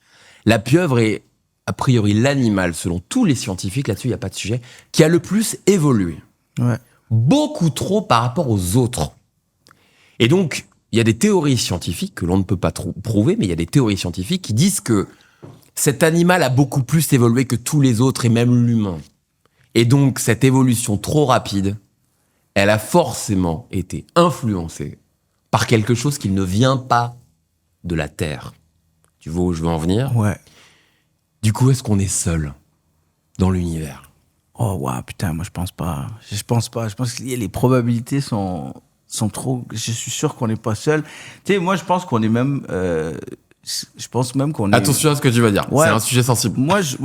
Speaker 1: la pieuvre est, a priori, l'animal, selon tous les scientifiques, là-dessus, il n'y a pas de sujet, qui a le plus évolué.
Speaker 2: Ouais.
Speaker 1: Beaucoup trop par rapport aux autres. Et donc, il y a des théories scientifiques que l'on ne peut pas prouver, mais il y a des théories scientifiques qui disent que cet animal a beaucoup plus évolué que tous les autres, et même l'humain. Et donc, cette évolution trop rapide, elle a forcément été influencée par quelque chose qui ne vient pas de la Terre. Tu vois où je veux en venir ?
Speaker 2: Ouais.
Speaker 1: Du coup, est-ce qu'on est seul dans l'univers ?
Speaker 2: Oh, ouais, putain, moi, je pense pas. Je pense que les probabilités sont trop... Je suis sûr qu'on n'est pas seul. Tu sais, moi, je pense qu'on est même... je pense même qu'on est...
Speaker 1: Attention à ce que tu vas dire,
Speaker 2: ouais.
Speaker 1: C'est un sujet sensible.
Speaker 2: Moi, je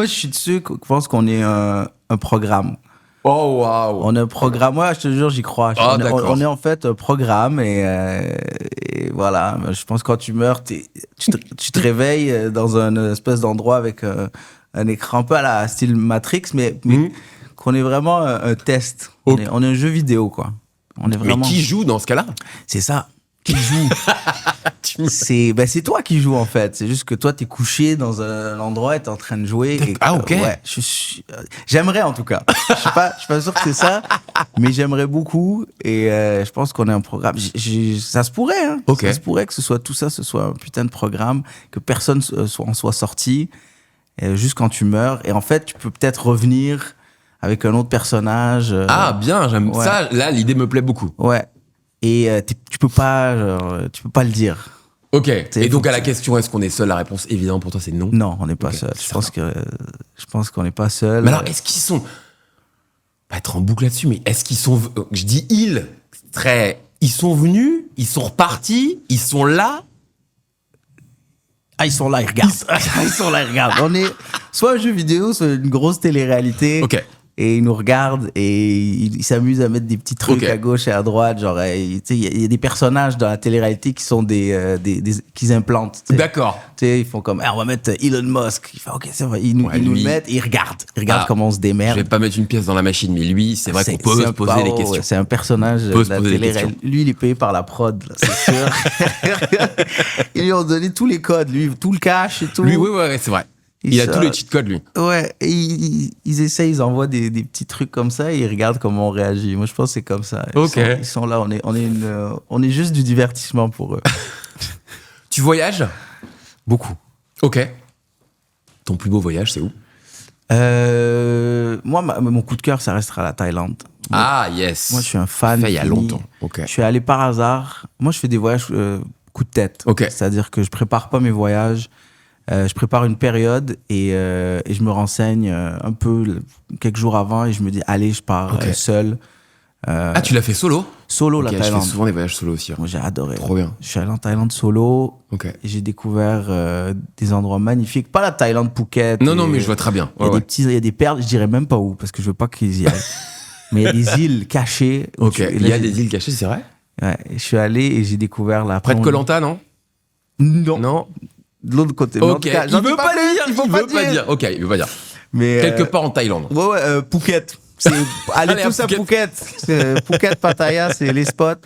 Speaker 2: suis de ceux qui pensent qu'on est un programme.
Speaker 1: Oh, waouh.
Speaker 2: On est un programme, moi, je te jure, j'y crois. On est en fait un programme et voilà. Je pense que quand tu meurs, tu te réveilles dans un espèce d'endroit avec un écran un peu à la style Matrix, mais qu'on est vraiment un test.
Speaker 1: Okay.
Speaker 2: On est un jeu vidéo, quoi. On est vraiment...
Speaker 1: Mais qui joue dans ce cas-là ?
Speaker 2: C'est ça. Qui joue? C'est toi qui joues, en fait. C'est juste que toi, t'es couché dans un endroit et t'es en train de jouer. Et,
Speaker 1: ok.
Speaker 2: Ouais, j'aimerais, en tout cas. Je suis pas sûr que c'est ça, mais j'aimerais beaucoup. Et je pense qu'on est un programme. Ça se pourrait, hein.
Speaker 1: Okay.
Speaker 2: Ça se pourrait que ce soit un putain de programme, que personne en soit sorti, juste quand tu meurs. Et en fait, tu peux peut-être revenir avec un autre personnage.
Speaker 1: Ah, bien, j'aime ça. Là, l'idée me plaît beaucoup.
Speaker 2: Ouais. Et tu peux pas le dire.
Speaker 1: Ok. Et donc à la question, est-ce qu'on est seul ? La réponse, évidemment, pour toi, c'est non.
Speaker 2: Non, on n'est pas seul. Je pense qu'on n'est pas seul.
Speaker 1: Mais alors, est-ce qu'ils sont... Pas être en boucle là-dessus, mais est-ce qu'ils sont... Je dis ils, ils sont venus, ils sont repartis, ils sont là.
Speaker 2: Ah, ils sont là, ils regardent. Ils sont là, ils regardent. On est soit un jeu vidéo, soit une grosse télé-réalité.
Speaker 1: Ok.
Speaker 2: Et ils nous regardent et ils s'amusent à mettre des petits trucs à gauche et à droite. Genre, il y a des personnages dans la télé-réalité qui sont qu'ils implantent. T'sais.
Speaker 1: D'accord.
Speaker 2: Ils font comme, on va mettre Elon Musk. Il fait, ok, c'est vrai. Ils nous le mettent et ils regardent. Ils regardent comment on se démerde.
Speaker 1: Je vais pas mettre une pièce dans la machine, mais lui, c'est vrai qu'on peut se poser des questions.
Speaker 2: C'est un personnage de la télé-réalité. Lui, il est payé par la prod, là, c'est sûr. Ils lui ont donné tous les codes, lui, tout le cash et tout.
Speaker 1: Lui, ouais, c'est vrai. Il a tous les cheat codes, lui.
Speaker 2: Ouais, et ils envoient des petits trucs comme ça et ils regardent comment on réagit. Moi, je pense que c'est comme ça. Ils sont là, on est juste du divertissement pour eux.
Speaker 1: Tu voyages ?
Speaker 2: Beaucoup.
Speaker 1: Ok. Ton plus beau voyage, c'est où ?
Speaker 2: Moi, mon coup de cœur, ça restera la Thaïlande.
Speaker 1: Ah, yes.
Speaker 2: Moi, je suis un fan.
Speaker 1: Il y a longtemps. Ok.
Speaker 2: Je suis allé par hasard. Moi, je fais des voyages coup de tête.
Speaker 1: Ok.
Speaker 2: C'est-à-dire que je prépare pas mes voyages. Je prépare une période et je me renseigne un peu quelques jours avant et je me dis allez, je pars seul.
Speaker 1: Tu l'as fait solo ?
Speaker 2: Solo, la Thaïlande.
Speaker 1: Je fais souvent des voyages solo aussi.
Speaker 2: Moi, j'ai adoré.
Speaker 1: Trop bien.
Speaker 2: Je suis allé en Thaïlande solo et j'ai découvert des endroits magnifiques. Pas la Thaïlande Phuket.
Speaker 1: Non, mais je vois très bien.
Speaker 2: Il y a des perles, je dirais même pas où parce que je veux pas qu'ils y aillent. Mais il y a des îles cachées.
Speaker 1: Ok, il y a des îles cachées, c'est vrai ?
Speaker 2: Ouais, je suis allé et j'ai découvert la...
Speaker 1: Près de Koh Lanta, non ?
Speaker 2: Non. De l'autre côté.
Speaker 1: Ok, il veut pas dire. Ok, il veut pas dire. Mais quelque part en Thaïlande.
Speaker 2: Ouais, Phuket. Allez tous à Phuket. Phuket, Pattaya, c'est les spots.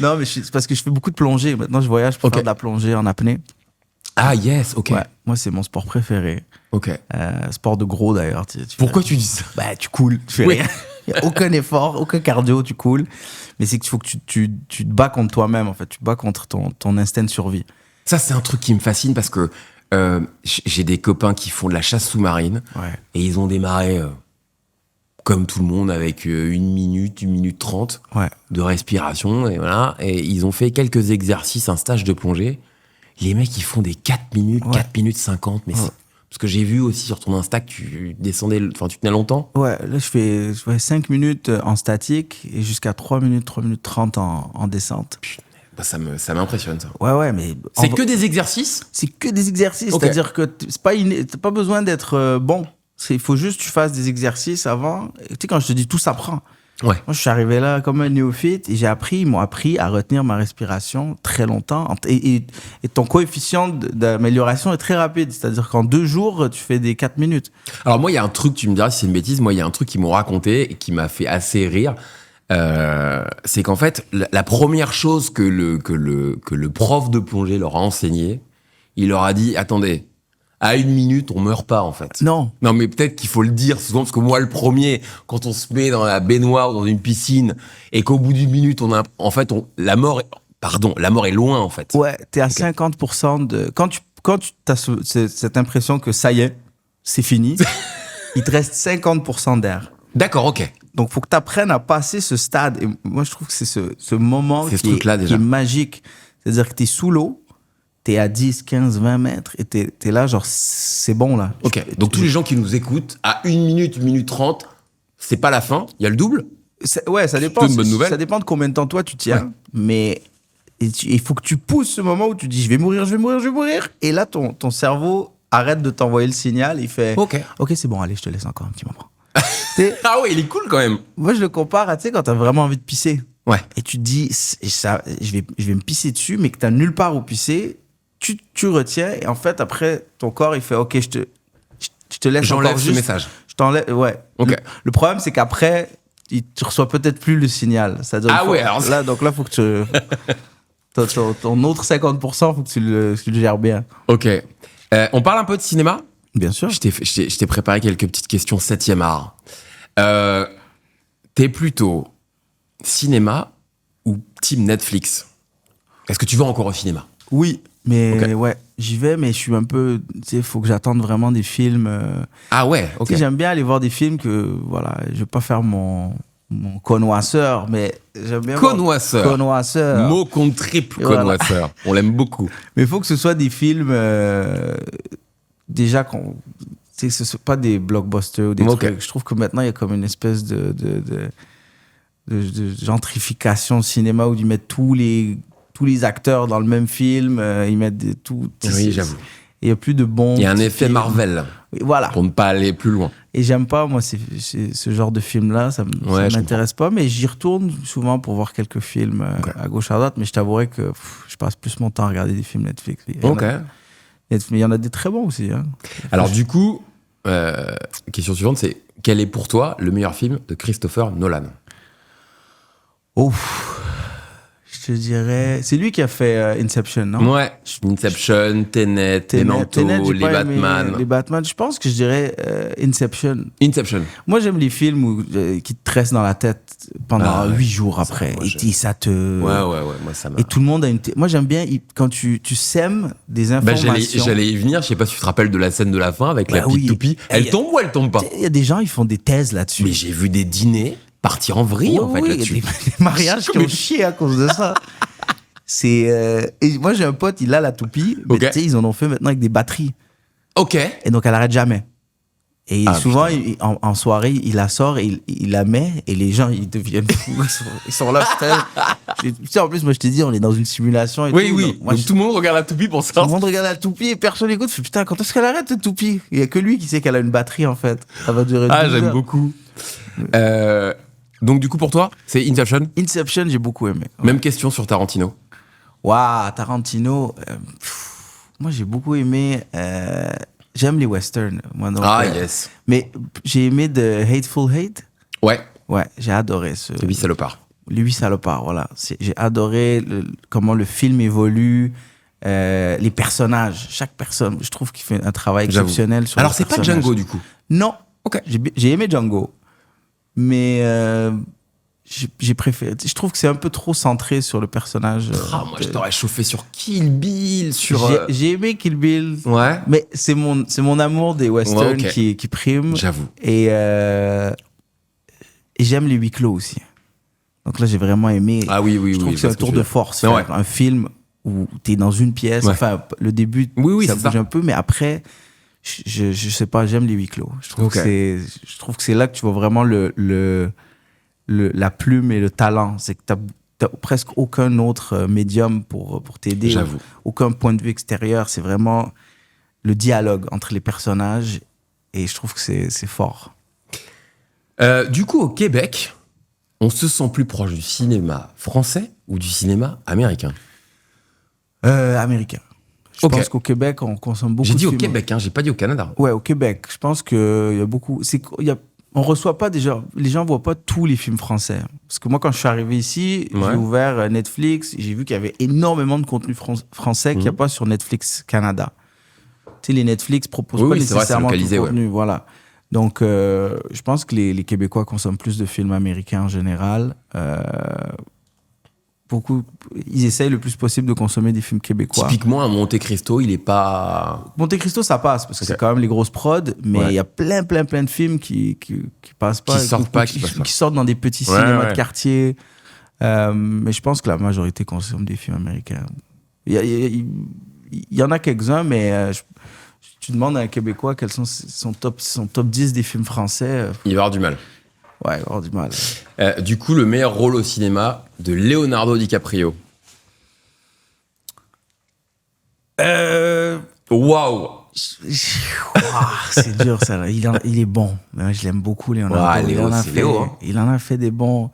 Speaker 2: Non, mais c'est parce que je fais beaucoup de plongée. Maintenant, je voyage pour faire de la plongée en apnée.
Speaker 1: Ah, yes, ok.
Speaker 2: Ouais, moi, c'est mon sport préféré.
Speaker 1: Ok.
Speaker 2: Sport de gros, d'ailleurs.
Speaker 1: Pourquoi tu dis ça ?
Speaker 2: Bah, tu coules. Tu fais rien. Il n'y a aucun effort, aucun cardio, tu coules. Mais c'est qu'il faut que tu te bats contre toi-même, en fait. Tu te bats contre ton instinct de survie.
Speaker 1: Ça, c'est un truc qui me fascine parce que j'ai des copains qui font de la chasse sous-marine et ils ont démarré comme tout le monde avec 1 minute 30 de respiration et voilà. Et ils ont fait quelques exercices, un stage de plongée. Les mecs, ils font des 4 minutes, 4 minutes 50. Mais parce que j'ai vu aussi sur ton Insta que tu descendais, enfin tu tenais longtemps. Ouais,
Speaker 2: là je fais 5 minutes en statique et jusqu'à 3 minutes 30 en descente.
Speaker 1: Putain. Bah, ça m'impressionne, ça.
Speaker 2: Ouais, mais...
Speaker 1: C'est que des exercices?
Speaker 2: C'est que des exercices. Okay. C'est-à-dire que t'as pas besoin d'être bon. Il faut juste que tu fasses des exercices avant. Tu sais, quand je te dis tout s'apprend.
Speaker 1: Ouais.
Speaker 2: Moi, je suis arrivé là comme un néophyte et ils m'ont appris à retenir ma respiration très longtemps. Et ton coefficient d'amélioration est très rapide. C'est-à-dire qu'en 2 jours, tu fais des 4 minutes.
Speaker 1: Alors moi, il y a un truc, tu me diras si c'est une bêtise, moi, il y a un truc qu'ils m'ont raconté et qui m'a fait assez rire. C'est qu'en fait, la première chose que le prof de plongée leur a enseigné, il leur a dit, attendez, à 1 minute, on meurt pas, en fait.
Speaker 2: Non, mais
Speaker 1: peut-être qu'il faut le dire souvent, parce que moi, le premier, quand on se met dans la baignoire ou dans une piscine, et qu'au bout d'1 minute, la mort est loin, en fait.
Speaker 2: Ouais, t'es à 50% de... Quand tu as cette impression que ça y est, c'est fini, il te reste 50% d'air.
Speaker 1: D'accord, ok.
Speaker 2: Donc, faut que tu apprennes à passer ce stade. Et moi, je trouve que c'est ce moment qui est magique. C'est-à-dire que t'es sous l'eau, t'es à 10, 15, 20 mètres et t'es là, genre, c'est bon, là.
Speaker 1: Ok, donc tous les gens qui nous écoutent, à 1 minute, 1 minute 30, c'est pas la fin, il y a le double.
Speaker 2: Ouais, ça dépend.
Speaker 1: C'est une bonne nouvelle.
Speaker 2: Ça dépend de combien de temps toi tu tiens. Ouais. Mais il faut que tu pousses ce moment où tu dis, je vais mourir. Et là, ton cerveau arrête de t'envoyer le signal. Il fait, ok, c'est bon, allez, je te laisse encore un petit moment.
Speaker 1: Ah ouais, il est cool quand même.
Speaker 2: Moi, je le compare à, tu sais, quand t'as vraiment envie de pisser.
Speaker 1: Ouais.
Speaker 2: Et tu te dis, je vais me pisser dessus, mais que t'as nulle part où pisser. Tu retiens et en fait après ton corps il fait ok je te laisse
Speaker 1: j'enlève
Speaker 2: encore
Speaker 1: ce message.
Speaker 2: Je t'enlève, ouais.
Speaker 1: Okay.
Speaker 2: Le problème c'est qu'après tu reçois peut-être plus le signal. Alors là donc là faut que ton autre 50% faut que tu le gères bien.
Speaker 1: Ok. On parle un peu de cinéma.
Speaker 2: Bien sûr.
Speaker 1: Je t'ai préparé quelques petites questions 7e art. T'es plutôt cinéma ou team Netflix? Est-ce que tu vas encore au cinéma?
Speaker 2: Oui, mais ouais, j'y vais, mais je suis un peu... Tu sais, faut que j'attende vraiment des films...
Speaker 1: Ah ouais, ok.
Speaker 2: Tu sais, j'aime bien aller voir des films que, voilà, je vais pas faire mon connoisseur, mais j'aime bien...
Speaker 1: Connoisseur. Mot contre triple connoisseur. Voilà. On l'aime beaucoup.
Speaker 2: Mais il faut que ce soit des films... déjà, tu sais, ce ne sont pas des blockbusters ou des trucs. Je trouve que maintenant, il y a comme une espèce de gentrification au cinéma où ils mettent tous les acteurs dans le même film, ils mettent tout.
Speaker 1: Oui, j'avoue.
Speaker 2: Il n'y a plus de bons.
Speaker 1: Il y a un effet Marvel.
Speaker 2: Voilà.
Speaker 1: Pour ne pas aller plus loin.
Speaker 2: Et j'aime pas, moi, ce genre de film-là, ça m'intéresse pas, mais j'y retourne souvent pour voir quelques films à gauche, à droite, mais je t'avouerais que je passe plus mon temps à regarder des films Netflix. Mais il y en a des très bons aussi. Hein.
Speaker 1: Alors, du coup, question suivante, c'est quel est pour toi le meilleur film de Christopher Nolan?
Speaker 2: Je te dirais... C'est lui qui a fait Inception, non?
Speaker 1: Ouais. Inception, Tenet, Memento, les Batman.
Speaker 2: Les Batman, je pense que je dirais Inception.
Speaker 1: Inception.
Speaker 2: Moi, j'aime les films qui te restent dans la tête pendant 8 jours après. Ça te...
Speaker 1: Ouais, moi ça m'a...
Speaker 2: Et tout le monde a une... Moi, j'aime bien quand tu sèmes des informations.
Speaker 1: J'allais y venir, je sais pas si tu te rappelles de la scène de la fin avec la petite toupie. Elle tombe ou elle tombe pas?
Speaker 2: Il y a des gens, ils font des thèses là-dessus.
Speaker 1: Mais j'ai vu des dîners partir en vrille, en fait, là-dessus.
Speaker 2: Il y a des mariages qui ont chié à cause de ça. Et moi, j'ai un pote, il a la toupie, mais tu sais, ils en ont fait maintenant avec des batteries.
Speaker 1: Ok.
Speaker 2: Et donc, elle arrête jamais. Et souvent, en soirée, il la sort et il la met, et les gens, ils deviennent fous. Ils sont là, tu sais, en plus, moi, je t'ai dit, on est dans une simulation et tout.
Speaker 1: Oui. Donc, tout le monde regarde la toupie pour ça.
Speaker 2: Tout le monde regarde la toupie et personne n'écoute. Putain, quand est-ce qu'elle arrête, cette toupie? Il y a que lui qui sait qu'elle a une batterie, en fait. Ça va durer 12 heures.
Speaker 1: J'aime beaucoup. Donc, du coup, pour toi, c'est Inception?
Speaker 2: Inception, j'ai beaucoup aimé. Ouais.
Speaker 1: Même question sur Tarantino.
Speaker 2: Waouh, Tarantino. Moi, j'ai beaucoup aimé. J'aime les westerns. Moi, donc,
Speaker 1: yes.
Speaker 2: Mais j'ai aimé The Hateful Eight.
Speaker 1: Ouais.
Speaker 2: Ouais, j'ai adoré
Speaker 1: Les 8 salopards.
Speaker 2: Les 8 salopards, voilà. J'ai adoré comment le film évolue. Les personnages. Chaque personne, je trouve qu'il fait un travail exceptionnel sur.
Speaker 1: Alors, c'est pas Django, du coup?
Speaker 2: Non.
Speaker 1: Ok.
Speaker 2: J'ai aimé Django. Mais j'ai préféré. Je trouve que c'est un peu trop centré sur le personnage.
Speaker 1: Moi, je t'aurais chauffé sur Kill Bill,
Speaker 2: J'ai aimé Kill Bill.
Speaker 1: Ouais.
Speaker 2: Mais c'est mon amour des westerns qui prime.
Speaker 1: J'avoue.
Speaker 2: Et j'aime les huis clos aussi. Donc là, j'ai vraiment aimé. Je trouve que c'est un tour de force. Un film où t'es dans une pièce. Ouais. Enfin, le début, ça bouge un peu, mais après. Je sais pas, j'aime les huis clos. Je trouve que c'est là que tu vois vraiment la plume et le talent. C'est que t'as presque aucun autre médium pour t'aider.
Speaker 1: J'avoue.
Speaker 2: Aucun point de vue extérieur. C'est vraiment le dialogue entre les personnages et je trouve que c'est fort.
Speaker 1: Du coup, au Québec, on se sent plus proche du cinéma français ou du cinéma américain?
Speaker 2: Américain. Je pense qu'au Québec, on consomme beaucoup de films.
Speaker 1: J'ai dit au Québec, j'ai pas dit au Canada.
Speaker 2: Ouais, au Québec. Je pense qu'il y a beaucoup... On reçoit pas déjà... Les gens voient pas tous les films français. Parce que moi, quand je suis arrivé ici, j'ai ouvert Netflix, j'ai vu qu'il y avait énormément de contenu français qu'il n'y a pas sur Netflix Canada. Tu sais, les Netflix proposent pas nécessairement tout le contenu. Voilà. Donc, je pense que les Québécois consomment plus de films américains en général. Ils essayent le plus possible de consommer des films québécois.
Speaker 1: Typiquement, un Monte Cristo, il est pas...
Speaker 2: Monte Cristo, ça passe, parce que c'est quand même les grosses prods, mais il y a plein de films qui passent pas. Qui sortent dans des petits cinémas de quartier. Mais je pense que la majorité consomme des films américains. Il y en a quelques-uns, mais tu demandes à un Québécois quels sont son top 10 des films français.
Speaker 1: Il va avoir du mal.
Speaker 2: Ouais, il va avoir du mal.
Speaker 1: Du coup, le meilleur rôle au cinéma de Leonardo DiCaprio. Waouh!
Speaker 2: C'est dur, ça. Il est bon. Je l'aime beaucoup, Leonardo.
Speaker 1: Léo,
Speaker 2: il en a fait des bons.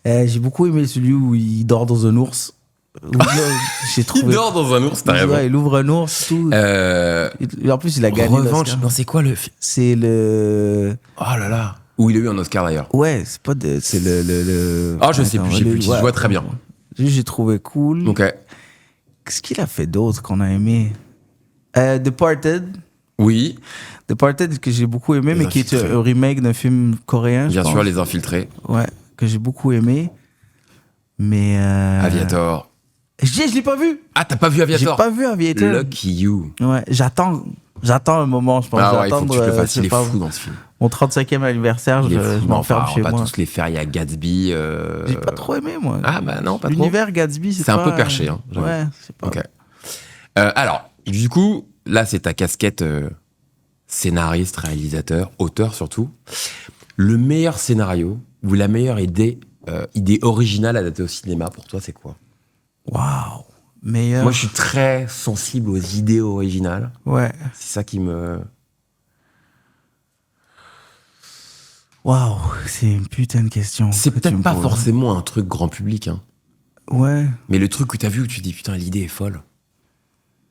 Speaker 2: J'ai beaucoup aimé celui où il dort dans un ours.
Speaker 1: Il dort dans un ours, t'as raison.
Speaker 2: Il ouvre un ours, tout. En plus, il a gagné l'Oscar.
Speaker 1: Non, c'est quoi le film?
Speaker 2: C'est le...
Speaker 1: Oh là là. Où il a eu un Oscar d'ailleurs.
Speaker 2: Ouais, c'est pas de... C'est le...
Speaker 1: Ah, je sais plus, je vois très bien.
Speaker 2: J'ai trouvé cool.
Speaker 1: Ok.
Speaker 2: Qu'est-ce qu'il a fait d'autre qu'on a aimé? Departed.
Speaker 1: Oui.
Speaker 2: Departed, que j'ai beaucoup aimé, mais qui est un remake d'un film coréen.
Speaker 1: Bien sûr, Les Infiltrés.
Speaker 2: Ouais, que j'ai beaucoup aimé. Mais...
Speaker 1: Aviator.
Speaker 2: Je l'ai pas vu.
Speaker 1: Ah, t'as pas vu Aviator?
Speaker 2: J'ai pas vu Aviator.
Speaker 1: Lucky you.
Speaker 2: Ouais, j'attends un moment, je pense.
Speaker 1: Ah ouais, il faut que tu le fasses, il est fou dans ce film.
Speaker 2: Mon 35e anniversaire, je m'enferme chez moi.
Speaker 1: On va pas tous les faire, il y a Gatsby.
Speaker 2: J'ai pas trop aimé, moi.
Speaker 1: Ah bah non, pas trop.
Speaker 2: L'univers Gatsby,
Speaker 1: c'est un peu perché. Hein,
Speaker 2: ouais, c'est pas...
Speaker 1: Ok. Alors, du coup, là, c'est ta casquette scénariste, réalisateur, auteur surtout. Le meilleur scénario ou la meilleure idée originale adaptée au cinéma, pour toi, c'est quoi?
Speaker 2: Waouh. Meilleur...
Speaker 1: Moi, je suis très sensible aux idées originales.
Speaker 2: Ouais.
Speaker 1: C'est ça qui me...
Speaker 2: Waouh, c'est une putain de question.
Speaker 1: C'est peut-être pas forcément un truc grand public. Hein.
Speaker 2: Ouais.
Speaker 1: Mais le truc que t'as vu où tu dis, putain, l'idée est folle.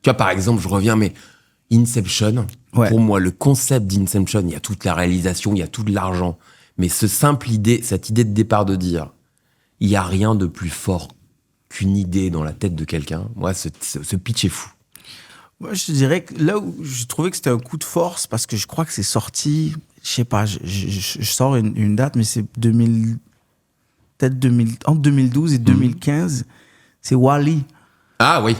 Speaker 1: Tu vois, par exemple, je reviens, mais Inception, pour moi, le concept d'Inception, il y a toute la réalisation, il y a tout de l'argent. Mais cette idée de départ de dire, il n'y a rien de plus fort qu'une idée dans la tête de quelqu'un, moi, ce pitch est fou.
Speaker 2: Moi, je dirais que là où je trouvais que c'était un coup de force, parce que je crois que c'est sorti, je sais pas, je sors une date, mais c'est entre 2012 et 2015, c'est Wall-E.
Speaker 1: Ah oui.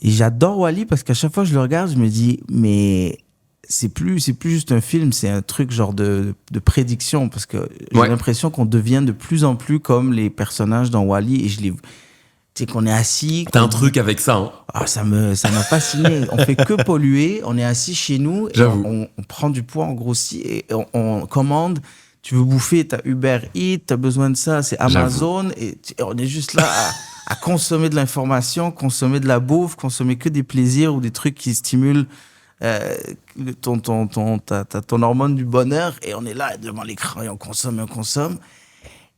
Speaker 2: Et j'adore Wall-E parce qu'à chaque fois que je le regarde, je me dis, mais c'est plus juste un film, c'est un truc genre de prédiction, parce que j'ai l'impression qu'on devient de plus en plus comme les personnages dans Wall-E, et tu sais, qu'on est assis.
Speaker 1: T'as un truc avec ça, hein?
Speaker 2: Ah, ça m'a fasciné. On fait que polluer, on est assis chez nous, et on prend du poids, on grossit, et on commande. Tu veux bouffer, t'as Uber Eats, t'as besoin de ça, c'est Amazon, et on est juste là à consommer de l'information, consommer de la bouffe, consommer que des plaisirs ou des trucs qui stimulent ton hormone du bonheur, et on est là devant l'écran et on consomme.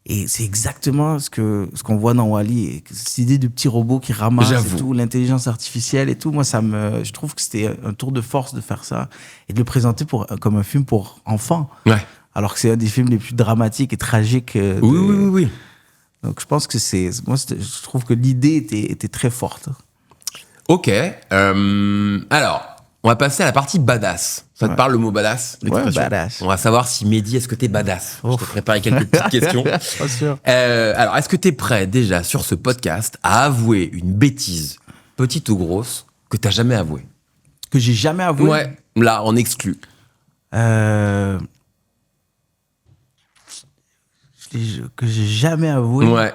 Speaker 2: Et c'est exactement ce qu'on voit dans Wall-E, cette idée de petits robots qui ramassent et tout, l'intelligence artificielle et tout. Moi, je trouve que c'était un tour de force de faire ça et de le présenter comme un film pour enfants.
Speaker 1: Ouais.
Speaker 2: Alors que c'est un des films les plus dramatiques et tragiques.
Speaker 1: Oui.
Speaker 2: Donc, je pense que je trouve que l'idée était très forte.
Speaker 1: Ok. Alors, on va passer à la partie badass. Ça te parle le mot badass?
Speaker 2: Ouais, badass.
Speaker 1: On va savoir si Mehdi, est-ce que t'es badass? Je t'ai préparé quelques petites questions.
Speaker 2: Pas sûr.
Speaker 1: Alors, est-ce que t'es prêt déjà sur ce podcast à avouer une bêtise, petite ou grosse, que t'as jamais avouée?
Speaker 2: Que j'ai jamais avoué?
Speaker 1: Ouais, là, on exclut.
Speaker 2: Que j'ai jamais avoué?
Speaker 1: Ouais.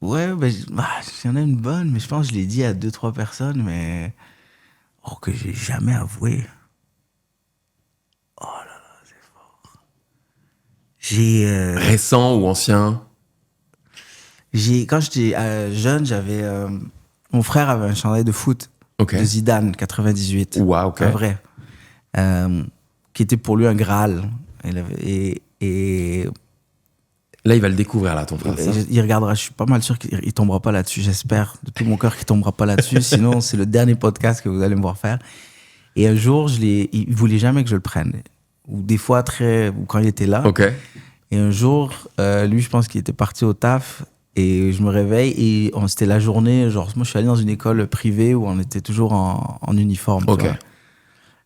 Speaker 2: Ouais, ben, il y en a une bonne, mais je pense que je l'ai dit à 2-3 personnes, mais... Oh, que j'ai jamais avoué. Oh là là, c'est fort.
Speaker 1: Récent ou ancien?
Speaker 2: Quand j'étais jeune, mon frère avait un chandail de foot de Zidane 98.
Speaker 1: Wow, ok.
Speaker 2: Un vrai. Qui était pour lui un Graal. Et
Speaker 1: là, il va le découvrir, là, ton frère.
Speaker 2: Il regardera, je suis pas mal sûr qu'il tombera pas là-dessus. J'espère de tout mon cœur qu'il tombera pas là-dessus. Sinon, c'est le dernier podcast que vous allez me voir faire. Et un jour, il voulait jamais que je le prenne. Ou des fois, ou quand il était là. Et un jour, lui, je pense qu'il était parti au taf. Et je me réveille et c'était la journée, genre, moi je suis allé dans une école privée où on était toujours en uniforme. Tu vois.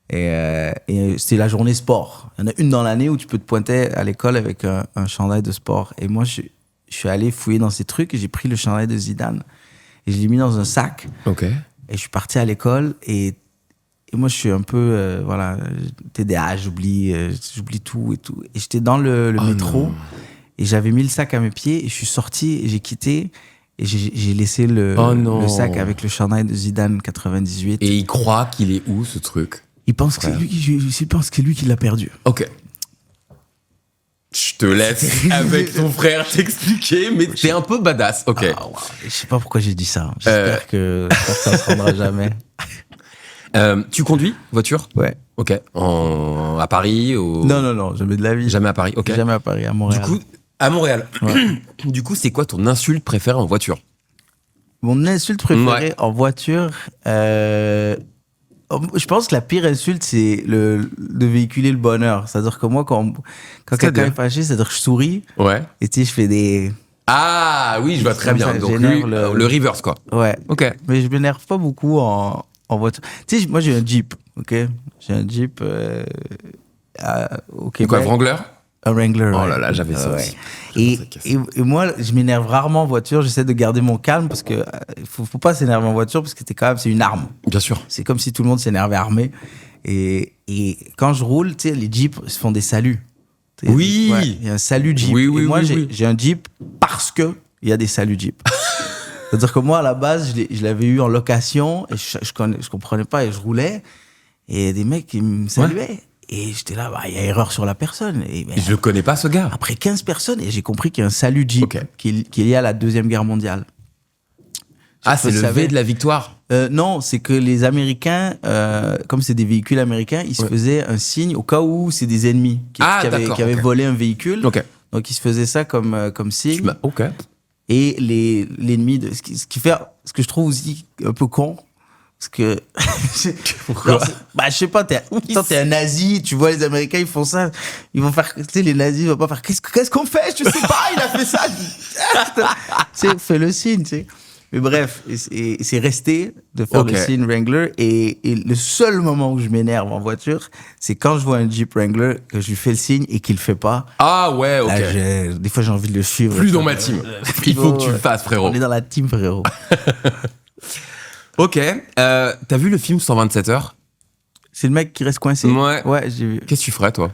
Speaker 2: Et c'était la journée sport. Il y en a une dans l'année où tu peux te pointer à l'école avec un chandail de sport. Et moi, je suis allé fouiller dans ces trucs et j'ai pris le chandail de Zidane et je l'ai mis dans un sac. Et je suis parti à l'école et moi, je suis un peu, TDAH, j'oublie tout et tout. Et j'étais dans le métro. Non. Et j'avais mis le sac à mes pieds et je suis sorti et j'ai quitté et j'ai laissé le sac avec le chandail de Zidane 98.
Speaker 1: Et il croit qu'il est où, ce truc?
Speaker 2: Il pense que c'est lui qui l'a perdu.
Speaker 1: Ok. Je te laisse avec ton frère t'expliquer, mais t'es un peu badass. Ok.
Speaker 2: Je sais pas pourquoi j'ai dit ça. J'espère que ça se rendra jamais.
Speaker 1: Tu conduis voiture?
Speaker 2: Ouais.
Speaker 1: Ok. À Paris ou...
Speaker 2: Non, jamais de la vie.
Speaker 1: Jamais à Paris, ok.
Speaker 2: Jamais à Paris, à Montréal.
Speaker 1: Du coup, à Montréal. Ouais. Du coup, c'est quoi ton insulte préférée en voiture?
Speaker 2: Mon insulte préférée en voiture, je pense que la pire insulte, c'est de véhiculer le bonheur. C'est-à-dire que moi, quand quelqu'un est fâché, c'est-à-dire que je souris.
Speaker 1: Ouais.
Speaker 2: Et tu sais, je fais des...
Speaker 1: Ah oui, je vois très bien. Donc le reverse, quoi.
Speaker 2: Ouais.
Speaker 1: Ok.
Speaker 2: Mais je m'énerve pas beaucoup en voiture. Tu sais, moi, j'ai un Jeep, ok? J'ai un Jeep au Québec.
Speaker 1: Quoi, Wrangler?
Speaker 2: Un Wrangler,
Speaker 1: Oh là là, j'avais ça aussi.
Speaker 2: Et moi, je m'énerve rarement en voiture. J'essaie de garder mon calme parce que faut pas s'énerver en voiture parce que c'est une arme.
Speaker 1: Bien sûr.
Speaker 2: C'est comme si tout le monde s'énervait armé. Et quand je roule, tu sais, les Jeeps se font des saluts.
Speaker 1: Oui.
Speaker 2: Il y a un salut Jeep.
Speaker 1: Oui,
Speaker 2: et moi,
Speaker 1: oui.
Speaker 2: j'ai un Jeep parce que il y a des saluts Jeep. C'est-à-dire que moi, à la base, je l'avais eu en location et je comprenais pas et je roulais et des mecs qui me saluaient. Ouais. Et j'étais là, il y a erreur sur la personne.
Speaker 1: Je le connais pas, ce gars.
Speaker 2: Après 15 personnes, et j'ai compris qu'il y a un salut Jeep qui est lié à la Deuxième Guerre mondiale.
Speaker 1: C'est le V de la victoire?
Speaker 2: Non, c'est que les Américains, comme c'est des véhicules américains, ils se faisaient un signe au cas où c'est des ennemis qui avaient volé un véhicule. Donc ils se faisaient ça comme signe. Et l'ennemi, ce que je trouve aussi un peu con, parce que
Speaker 1: pourquoi?
Speaker 2: Je sais pas, t'es un nazi, tu vois les Américains ils font ça, ils vont faire, tu sais, les nazis vont pas faire qu'est-ce qu'on fait, je sais pas, il a fait ça. Tu sais, fais le signe, tu sais. Mais bref, et c'est resté de faire le signe Wrangler. Et le seul moment où je m'énerve en voiture, c'est quand je vois un Jeep Wrangler, que je lui fais le signe et qu'il le fait pas.
Speaker 1: Ah ouais, ok.
Speaker 2: Là, des fois, j'ai envie de le suivre.
Speaker 1: Plus dans ma team. Il faut que tu le fasses, frérot.
Speaker 2: On est dans la team, frérot.
Speaker 1: Ok. T'as vu le film 127 heures?
Speaker 2: C'est le mec qui reste coincé? Ouais, j'ai vu.
Speaker 1: Qu'est-ce que tu ferais, toi?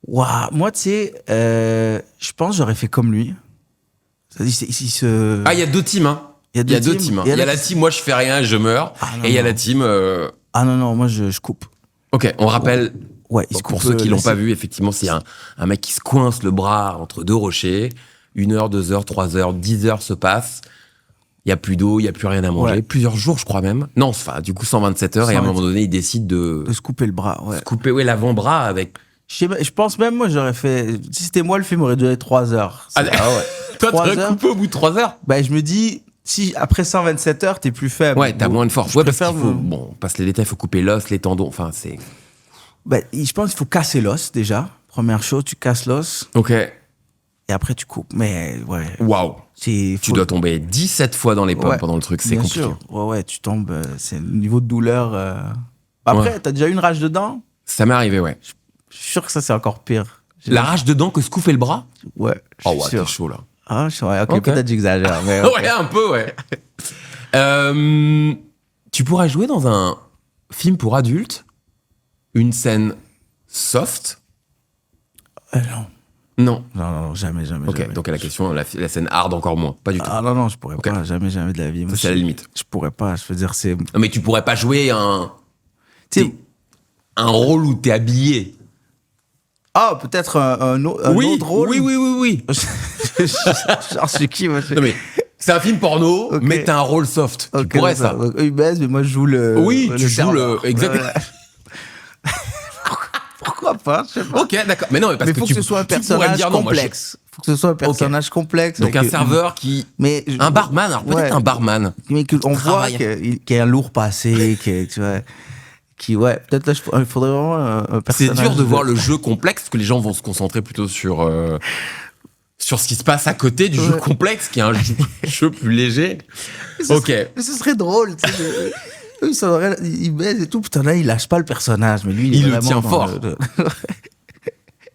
Speaker 2: Waouh, moi, tu sais, je pense que j'aurais fait comme lui.
Speaker 1: Ah, il y a deux teams, hein. Il y a deux teams. Il y a la team, moi je fais rien, je meurs. Et il y a la team.
Speaker 2: Ah non, moi je coupe.
Speaker 1: Ok, on rappelle.
Speaker 2: Ouais,
Speaker 1: pour ceux qui l'ont pas vu, effectivement, c'est un mec qui se coince le bras entre deux rochers. 1 heure, 2 heures, 3 heures, 10 heures se passent. Il y a plus d'eau, il y a plus rien à manger. Ouais. Plusieurs jours, je crois même. Non, enfin, du coup, 127 heures. 127. Et à un moment donné, il décide de
Speaker 2: se couper le bras. Ouais.
Speaker 1: Se couper, l'avant-bras avec.
Speaker 2: Je pense même, moi, j'aurais fait. Si c'était moi, le film aurait duré 3 heures.
Speaker 1: Ah ouais. Toi, t'aurais coupé au bout de 3 heures?
Speaker 2: Je me dis, si après 127 heures, t'es plus faible.
Speaker 1: Ouais, t'as moins de force. Ouais, parce qu'il faut. Bon, on passe les détails, il faut couper l'os, les tendons. Enfin, c'est.
Speaker 2: Je pense qu'il faut casser l'os, déjà. Première chose, tu casses l'os.
Speaker 1: Ok.
Speaker 2: Et après, tu coupes. Mais, ouais.
Speaker 1: Waouh. Tu dois tomber 17 fois dans les pommes pendant le truc, c'est compliqué.
Speaker 2: Sûr. Ouais, tu tombes. C'est le niveau de douleur. Après, t'as déjà eu une rage de dents?
Speaker 1: Ça m'est arrivé, ouais.
Speaker 2: Je suis sûr que ça, c'est encore pire.
Speaker 1: La rage de dents que se couper le bras?
Speaker 2: Ouais.
Speaker 1: Oh, ouais, t'es chaud, là.
Speaker 2: Ah, ok, peut-être j'exagère. Mais okay.
Speaker 1: Ouais, un peu, ouais. Tu pourrais jouer dans un film pour adultes, une scène soft? Non.
Speaker 2: Non, jamais.
Speaker 1: Ok,
Speaker 2: jamais.
Speaker 1: donc à la question, la scène hard encore moins, pas du tout.
Speaker 2: Ah non, je pourrais pas, jamais de la vie.
Speaker 1: Ça, c'est la limite.
Speaker 2: Je pourrais pas, je veux dire, c'est...
Speaker 1: Non, mais tu pourrais pas jouer un rôle où t'es habillé.
Speaker 2: Ah, peut-être un autre rôle.
Speaker 1: Oui.
Speaker 2: Genre, c'est qui, moi?
Speaker 1: Non, mais c'est un film porno, mais t'as un rôle soft. Tu pourrais, ça.
Speaker 2: Donc, eux, ils baisent, mais moi, je joue le.
Speaker 1: Oui, tu joues
Speaker 2: serveur.
Speaker 1: exactement.
Speaker 2: Pourquoi pas? Je sais pas.
Speaker 1: Ok, d'accord. Mais non, mais parce
Speaker 2: faut que ce soit un personnage complexe. Faut que ce soit un personnage complexe.
Speaker 1: Donc, un serveur qui. Un barman, alors peut-être un barman.
Speaker 2: Mais on voit qu'il y a un lourd passé, tu vois. Peut-être là, il faudrait vraiment un personnage.
Speaker 1: C'est dur de voir le jeu complexe, parce que les gens vont se concentrer plutôt sur ce qui se passe à côté du jeu complexe, qui est un jeu plus léger.
Speaker 2: Mais ce serait drôle, tu sais. Il baise et tout, putain, là, il lâche pas le personnage, mais lui,
Speaker 1: il le tient fort.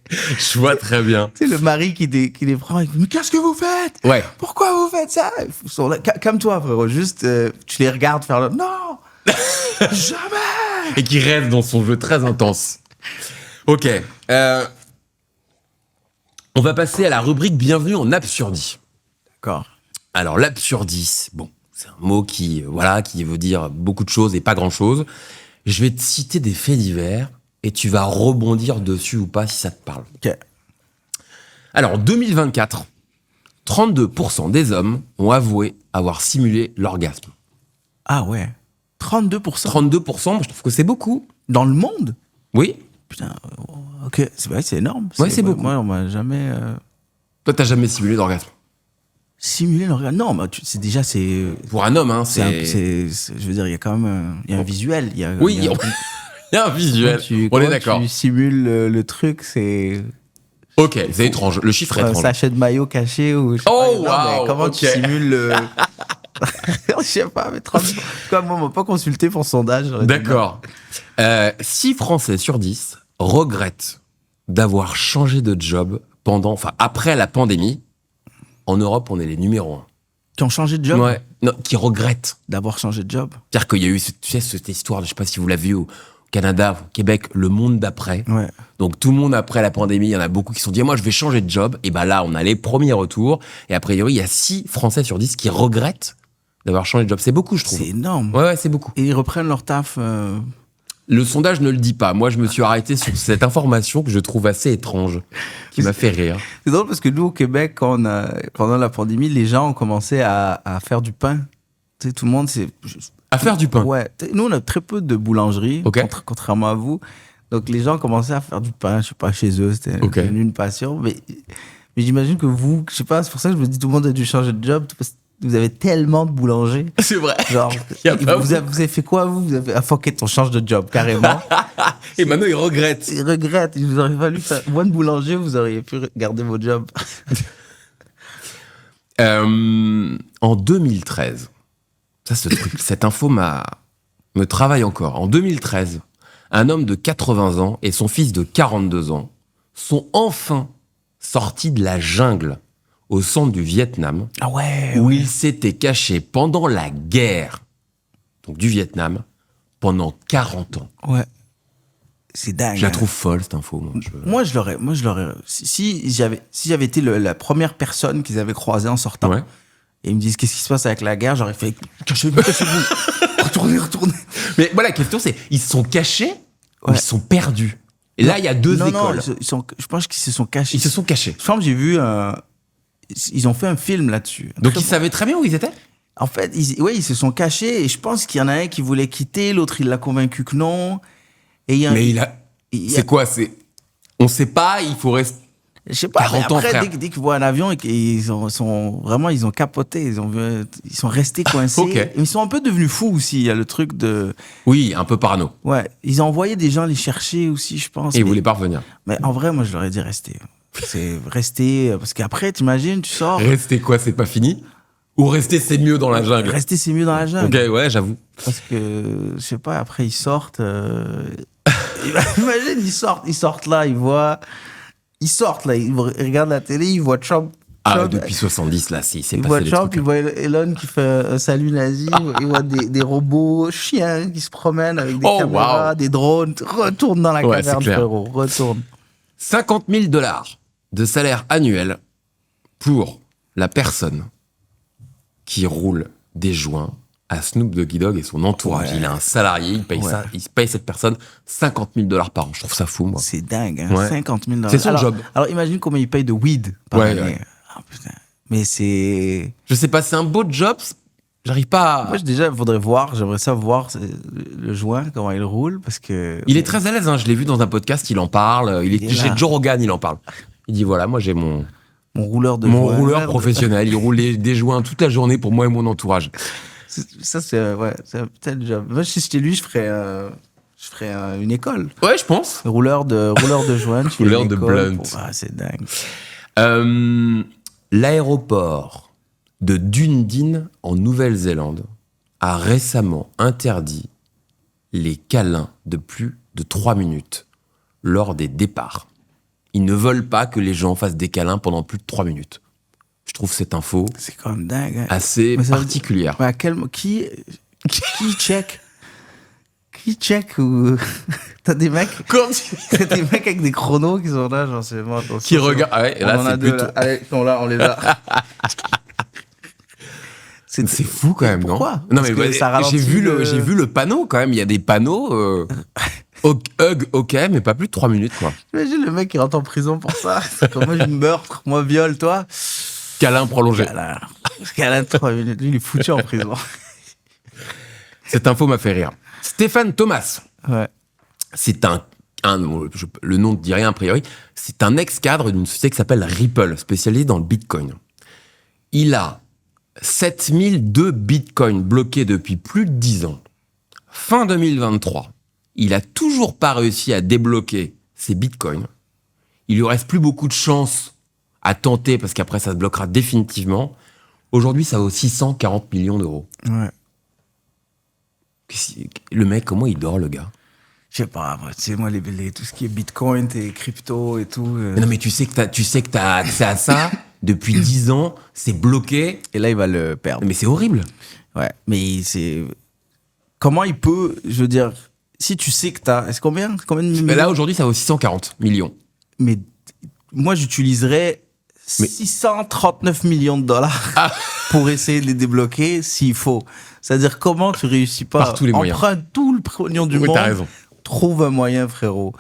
Speaker 1: Je vois très bien.
Speaker 2: Tu sais, le mari qui les prend, il dit, mais qu'est-ce que vous faites?
Speaker 1: Ouais.
Speaker 2: Pourquoi vous faites ça? Ils sont là, calme-toi, frérot, juste, tu les regardes faire le, non! Jamais!
Speaker 1: Et qui rêve dans son jeu très intense. Ok. On va passer à la rubrique Bienvenue en absurdie.
Speaker 2: D'accord.
Speaker 1: Alors, l'absurdie, bon, c'est un mot qui veut dire beaucoup de choses et pas grand-chose. Je vais te citer des faits divers et tu vas rebondir dessus ou pas si ça te parle.
Speaker 2: Ok.
Speaker 1: Alors, 2024, 32% des hommes ont avoué avoir simulé l'orgasme.
Speaker 2: Ah ouais. 32%.
Speaker 1: 32%, je trouve que c'est beaucoup.
Speaker 2: Dans le monde?
Speaker 1: Oui.
Speaker 2: Putain, ok, c'est vrai, c'est énorme.
Speaker 1: Ouais, c'est beaucoup.
Speaker 2: Moi, on m'a jamais...
Speaker 1: Toi, t'as jamais simulé d'orgasme?
Speaker 2: Simuler l'orgasme? Non, mais c'est déjà, c'est...
Speaker 1: Pour un homme, hein,
Speaker 2: je veux dire, il y a quand même un visuel.
Speaker 1: Oui, il y a un visuel. On est d'accord.
Speaker 2: Tu simules le truc, c'est...
Speaker 1: Ok, c'est étrange. Le chiffre est étrange.
Speaker 2: Un sachet de maillot caché ou... Comment tu simules le... Je sais pas, mais 30... Moi, on m'a pas consulté pour sondage.
Speaker 1: D'accord. 6 Français sur 10 regrettent d'avoir changé de job après la pandémie. En Europe, on est les numéros 1.
Speaker 2: Qui ont changé de job?
Speaker 1: Ouais. Non, qui regrettent.
Speaker 2: D'avoir changé de job?
Speaker 1: C'est-à-dire qu'il y a eu cette histoire, je sais pas si vous l'avez vu au Canada, au Québec, le monde d'après.
Speaker 2: Ouais.
Speaker 1: Donc tout le monde après la pandémie, il y en a beaucoup qui se sont dit moi je vais changer de job. Et ben là, on a les premiers retours. Et a priori, il y a 6 Français sur 10 qui regrettent d'avoir changé de job. C'est beaucoup, je trouve.
Speaker 2: C'est énorme.
Speaker 1: Ouais, c'est beaucoup.
Speaker 2: Et ils reprennent leur taf.
Speaker 1: Le sondage ne le dit pas. Moi, je me suis arrêté sur cette information que je trouve assez étrange, qui m'a fait rire.
Speaker 2: C'est drôle parce que nous, au Québec, pendant la pandémie, les gens ont commencé à faire du pain. Tu sais, tout le monde, c'est...
Speaker 1: À faire du pain?
Speaker 2: Ouais. Nous, on a très peu de boulangeries, contrairement à vous. Donc, les gens commençaient à faire du pain, je sais pas, chez eux. C'était devenu une passion. Mais j'imagine que vous, je sais pas, c'est pour ça que je me dis tout le monde a dû changer de job. Parce que vous avez tellement de boulangers.
Speaker 1: C'est vrai.
Speaker 2: Genre, vous avez fait quoi, vous? Vous avez fuck it, on change de job, carrément.
Speaker 1: Et maintenant, ils regrettent.
Speaker 2: Ils regrettent. Il vous aurait fallu faire one boulanger, vous auriez pu garder vos jobs.
Speaker 1: En 2013, cette info me travaille encore. En 2013, un homme de 80 ans et son fils de 42 ans sont enfin sortis de la jungle au centre du Vietnam, où ils s'étaient cachés pendant la guerre, donc du Vietnam, pendant 40 ans.
Speaker 2: Ouais. C'est dingue.
Speaker 1: Je la trouve folle, cette info.
Speaker 2: Moi, je l'aurais. Si j'avais été la première personne qu'ils avaient croisée en sortant, et ils me disent qu'est-ce qui se passe avec la guerre, j'aurais fait cachez-vous. Retournez.
Speaker 1: Mais voilà, la question c'est, ils se sont cachés ou ils se sont perdus? Et là, il y a deux écoles.
Speaker 2: Non, je pense qu'ils se sont cachés.
Speaker 1: Ils se sont cachés.
Speaker 2: Je pense que j'ai vu... ils ont fait un film là-dessus.
Speaker 1: Donc, ils savaient très bien où ils étaient?
Speaker 2: En fait, ils se sont cachés et je pense qu'il y en a un qui voulait quitter, l'autre, il l'a convaincu que non.
Speaker 1: C'est quoi? On sait pas, il faut rester...
Speaker 2: Je sais pas,
Speaker 1: 40 ans,
Speaker 2: après, dès qu'ils voient un avion, ils ont capoté, ils sont restés coincés.
Speaker 1: Okay.
Speaker 2: Ils sont un peu devenus fous aussi, il y a le truc de...
Speaker 1: Oui, un peu parano.
Speaker 2: Ouais, ils ont envoyé des gens les chercher aussi, je pense.
Speaker 1: Et ils voulaient pas revenir.
Speaker 2: Mais en vrai, moi, je leur ai dit rester. C'est rester, parce qu'après, t'imagines, tu sors...
Speaker 1: Rester quoi, c'est pas fini? Ou rester, c'est mieux dans la jungle?
Speaker 2: Rester, c'est mieux dans la jungle.
Speaker 1: Ok, ouais, j'avoue.
Speaker 2: Parce que, je sais pas, après, ils sortent... Imagine, ils sortent là, ils regardent la télé, ils voient Trump.
Speaker 1: Depuis 70, là, c'est passé
Speaker 2: des trucs.
Speaker 1: Ils voient Trump,
Speaker 2: ils voient Elon qui fait un salut nazi, ils voient des robots chiens qui se promènent avec des caméras, des drones. Retourne dans la caverne, frérot, retourne.
Speaker 1: $50,000 de salaire annuel pour la personne qui roule des joints à Snoop Doggy Dogg et son entourage. Ouais. Il a un salarié, il paye cette personne $50,000 par an. Je trouve ça fou, moi.
Speaker 2: C'est dingue, hein, $50,000.
Speaker 1: C'est son job.
Speaker 2: Alors imagine combien il paye de weed par année. Putain. Mais c'est...
Speaker 1: Je sais pas, c'est un beau job. J'arrive pas à...
Speaker 2: Moi, déjà, j'aimerais ça voir le joint, comment il roule, parce que...
Speaker 1: Il est très à l'aise, hein. Je l'ai vu dans un podcast, il en parle. Chez Joe Rogan, il en parle. Il dit, voilà, moi j'ai mon
Speaker 2: rouleur de
Speaker 1: mon
Speaker 2: joint.
Speaker 1: rouleur professionnel. Il roule des joints toute la journée pour moi et mon entourage.
Speaker 2: Ça, c'est peut-être le job. Moi, si c'était lui, je ferais une école.
Speaker 1: Ouais, je pense.
Speaker 2: Rouleur de joint.
Speaker 1: Rouleur de blunt.
Speaker 2: C'est dingue.
Speaker 1: L'aéroport de Dunedin, en Nouvelle-Zélande, a récemment interdit les câlins de plus de 3 minutes lors des départs. Ils ne veulent pas que les gens fassent des câlins pendant plus de 3 minutes. Je trouve cette info
Speaker 2: c'est quand même dingue, hein.
Speaker 1: Assez particulière.
Speaker 2: Ouais, qui check ou t'as des mecs t'as des mecs avec des chronos qui sont là, genre c'est bon,
Speaker 1: qui regardent. Ah ouais, là c'est plutôt.
Speaker 2: Allez, là on les a.
Speaker 1: C'est fou quand même,
Speaker 2: pourquoi?
Speaker 1: Non mais j'ai vu le panneau quand même. Il y a des panneaux. Hug, ok, mais pas plus de 3 minutes quoi.
Speaker 2: J'imagine le mec qui rentre en prison pour ça. C'est comme moi, je meurtre, moi viol, toi.
Speaker 1: Câlin prolongé.
Speaker 2: Câlin de 3 minutes. Lui, il est foutu en prison.
Speaker 1: Cette info m'a fait rire. Stéphane Thomas.
Speaker 2: Ouais.
Speaker 1: C'est le nom ne dit rien a priori. C'est un ex-cadre d'une société qui s'appelle Ripple, spécialisée dans le Bitcoin. Il a 7002 Bitcoins bloqués depuis plus de 10 ans. Fin 2023, il a toujours pas réussi à débloquer ses Bitcoins. Il lui reste plus beaucoup de chance à tenter parce qu'après ça se bloquera définitivement. Aujourd'hui, ça vaut 640 millions d'euros.
Speaker 2: Ouais.
Speaker 1: Le mec, comment il dort, le gars?
Speaker 2: Je sais pas, tu sais, moi, tout ce qui est Bitcoin et crypto et tout.
Speaker 1: Non, mais tu sais que t'as accès à ça depuis 10 ans, c'est bloqué.
Speaker 2: Et là, il va le perdre.
Speaker 1: Mais c'est horrible.
Speaker 2: Ouais, mais c'est... Comment il peut, je veux dire, si tu sais que t'as... Est-ce combien de millions?
Speaker 1: Mais là, aujourd'hui, ça vaut 640 millions.
Speaker 2: Mais moi, j'utiliserais 639 millions de dollars pour essayer de les débloquer s'il faut. C'est-à-dire, comment tu réussis pas?
Speaker 1: Par tous les moyens.
Speaker 2: Emprunte tout le pognon du monde.
Speaker 1: T'as raison.
Speaker 2: Trouve un moyen, frérot.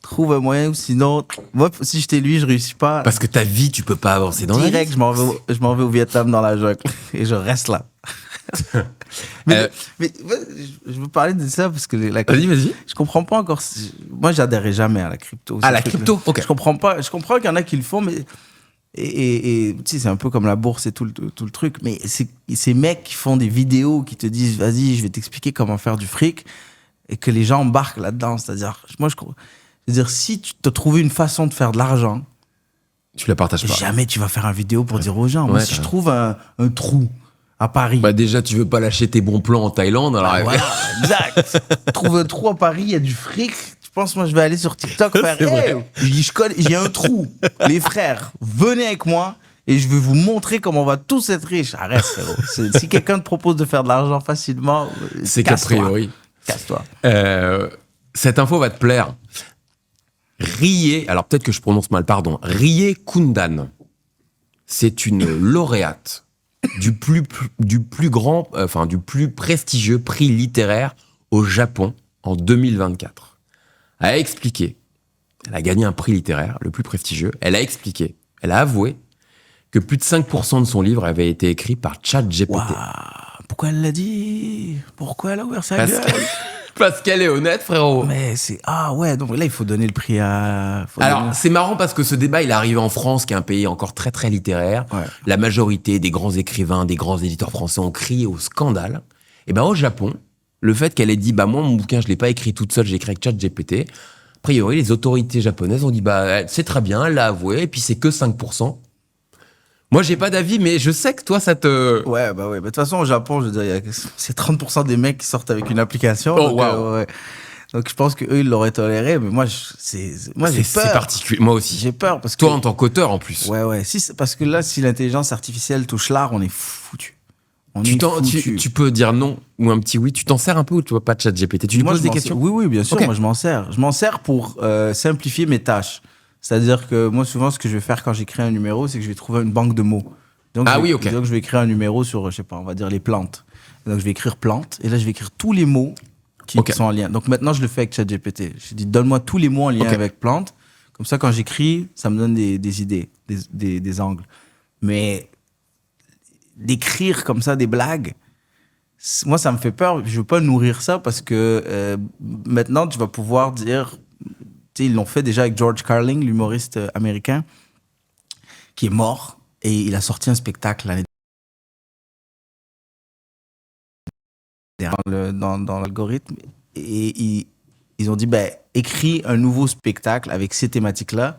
Speaker 2: Trouve un moyen, ou sinon, moi, si j'étais lui, je réussis pas.
Speaker 1: Parce que ta vie, tu peux pas avancer dans la vie.
Speaker 2: Direct, je m'en vais au Vietnam dans la jungle et je reste là. mais je veux parler de ça parce que
Speaker 1: vas-y.
Speaker 2: Je comprends pas encore. Moi, j'adhérais jamais à la crypto.
Speaker 1: À la crypto, ok.
Speaker 2: Je comprends pas. Je comprends qu'il y en a qui le font, mais et tu sais, c'est un peu comme la bourse et tout le truc. Mais ces mecs qui font des vidéos qui te disent, vas-y, je vais t'expliquer comment faire du fric, et que les gens embarquent là-dedans. C'est-à-dire, moi, je veux dire, si tu as trouvé une façon de faire de l'argent,
Speaker 1: tu la partages pas.
Speaker 2: Jamais tu vas faire un vidéo pour dire aux gens. Moi, si je trouve un trou à Paris.
Speaker 1: Bah déjà, tu veux pas lâcher tes bons plans en Thaïlande. Alors
Speaker 2: voilà, exact. Trouve un trou à Paris, il y a du fric. Tu penses, moi, je vais aller sur TikTok faire, j'ai un trou. Les frères, venez avec moi et je vais vous montrer comment on va tous être riches. Arrête, frérot. Si quelqu'un te propose de faire de l'argent facilement,
Speaker 1: c'est qu'a priori.
Speaker 2: Casse-toi.
Speaker 1: Cette info va te plaire. Rie, alors peut-être que je prononce mal, pardon. Rie Kundan. C'est une lauréate du plus prestigieux prix littéraire au Japon en 2024. Elle a expliqué, elle a gagné un prix littéraire, le plus prestigieux, elle a avoué que plus de 5% de son livre avait été écrit par ChatGPT.
Speaker 2: Wow. Pourquoi elle l'a dit? Pourquoi elle a ouvert sa gueule?
Speaker 1: Parce qu'elle est honnête, frérot.
Speaker 2: Mais c'est... Ah ouais, donc là, il faut donner le prix à...
Speaker 1: Alors, c'est marrant parce que ce débat, il est arrivé en France, qui est un pays encore très, très littéraire. Ouais. La majorité des grands écrivains, des grands éditeurs français ont crié au scandale. Et ben au Japon, le fait qu'elle ait dit, bah moi, mon bouquin, je l'ai pas écrit toute seule, j'ai écrit avec ChatGPT. A priori, les autorités japonaises ont dit, bah c'est très bien, elle l'a avoué, et puis c'est que 5%. Moi, j'ai pas d'avis, mais je sais que toi, ça te...
Speaker 2: Ouais, bah ouais. De toute façon, au Japon, je veux dire, c'est 30% des mecs qui sortent avec une application.
Speaker 1: Oh, donc, wow.
Speaker 2: Ouais. Donc, je pense qu'eux, ils l'auraient toléré, mais moi, j'ai peur.
Speaker 1: C'est particulier. Moi aussi.
Speaker 2: J'ai peur parce que...
Speaker 1: Toi, en tant qu'auteur, en plus.
Speaker 2: Ouais. Parce que là, si l'intelligence artificielle touche l'art, on est foutu.
Speaker 1: Tu peux dire non ou un petit oui. Tu t'en sers un peu ou tu vois pas de ChatGPT? Tu lui poses des questions?
Speaker 2: Oui, bien sûr. Okay. Moi, je m'en sers. Je m'en sers pour simplifier mes tâches. C'est-à-dire que moi, souvent, ce que je vais faire quand j'écris un numéro, c'est que je vais trouver une banque de mots. Donc, donc, je vais écrire un numéro sur, je sais pas, on va dire les plantes. Donc, je vais écrire plantes. Et là, je vais écrire tous les mots qui sont en lien. Donc, maintenant, je le fais avec ChatGPT. Je dis, donne-moi tous les mots en lien avec plantes. Comme ça, quand j'écris, ça me donne des idées, des angles. Mais d'écrire comme ça des blagues, moi, ça me fait peur. Je veux pas nourrir ça parce que maintenant, tu vas pouvoir dire... Tu sais, ils l'ont fait déjà avec George Carlin, l'humoriste américain, qui est mort. Et il a sorti un spectacle l'année dernière dans l'algorithme. Et ils ont dit, ben, écris un nouveau spectacle avec ces thématiques-là.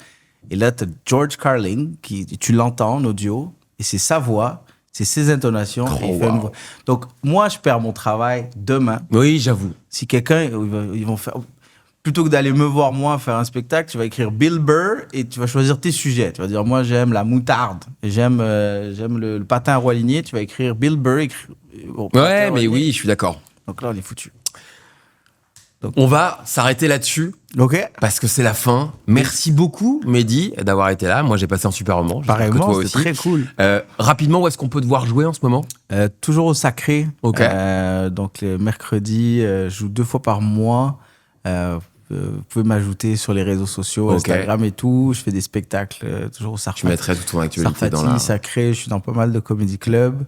Speaker 2: Et là, tu as George Carlin, tu l'entends en audio, et c'est sa voix, c'est ses intonations. Donc, moi, je perds mon travail demain.
Speaker 1: Oui, j'avoue.
Speaker 2: Si quelqu'un, ils vont faire... Plutôt que d'aller me voir, moi, faire un spectacle, tu vas écrire Bill Burr et tu vas choisir tes sujets. Tu vas dire, moi, j'aime la moutarde, j'aime le patin à roue lignée. Tu vas écrire Bill Burr.
Speaker 1: Ouais, mais oui, je suis d'accord.
Speaker 2: Donc là, on est foutu.
Speaker 1: Donc, on va s'arrêter là-dessus.
Speaker 2: Ok.
Speaker 1: Parce que c'est la fin. Merci beaucoup, Mehdi, d'avoir été là. Moi, j'ai passé un super moment.
Speaker 2: Pareillement, c'était très cool.
Speaker 1: Rapidement, où est-ce qu'on peut te voir jouer en ce moment?
Speaker 2: Toujours au Sacré.
Speaker 1: Ok.
Speaker 2: Donc, le mercredi, je joue 2 fois par mois. Vous pouvez m'ajouter sur les réseaux sociaux, Instagram et tout. Je fais des spectacles toujours au Sarfati.
Speaker 1: Tu mettrais toute ton actualité
Speaker 2: Sarfati,
Speaker 1: dans la...
Speaker 2: Sacré, je suis dans pas mal de comedy clubs.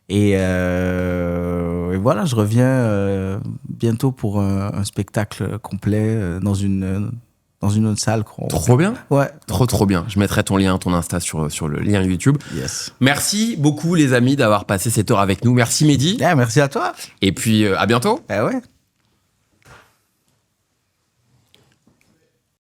Speaker 2: Et voilà, je reviens bientôt pour un spectacle complet dans une autre salle.
Speaker 1: Trop bien.
Speaker 2: Ouais.
Speaker 1: Trop bien. Je mettrai ton lien, ton Insta sur le lien YouTube.
Speaker 2: Yes.
Speaker 1: Merci beaucoup les amis d'avoir passé cette heure avec nous. Merci Mehdi.
Speaker 2: Merci à toi.
Speaker 1: Et puis à bientôt.
Speaker 2: Ouais.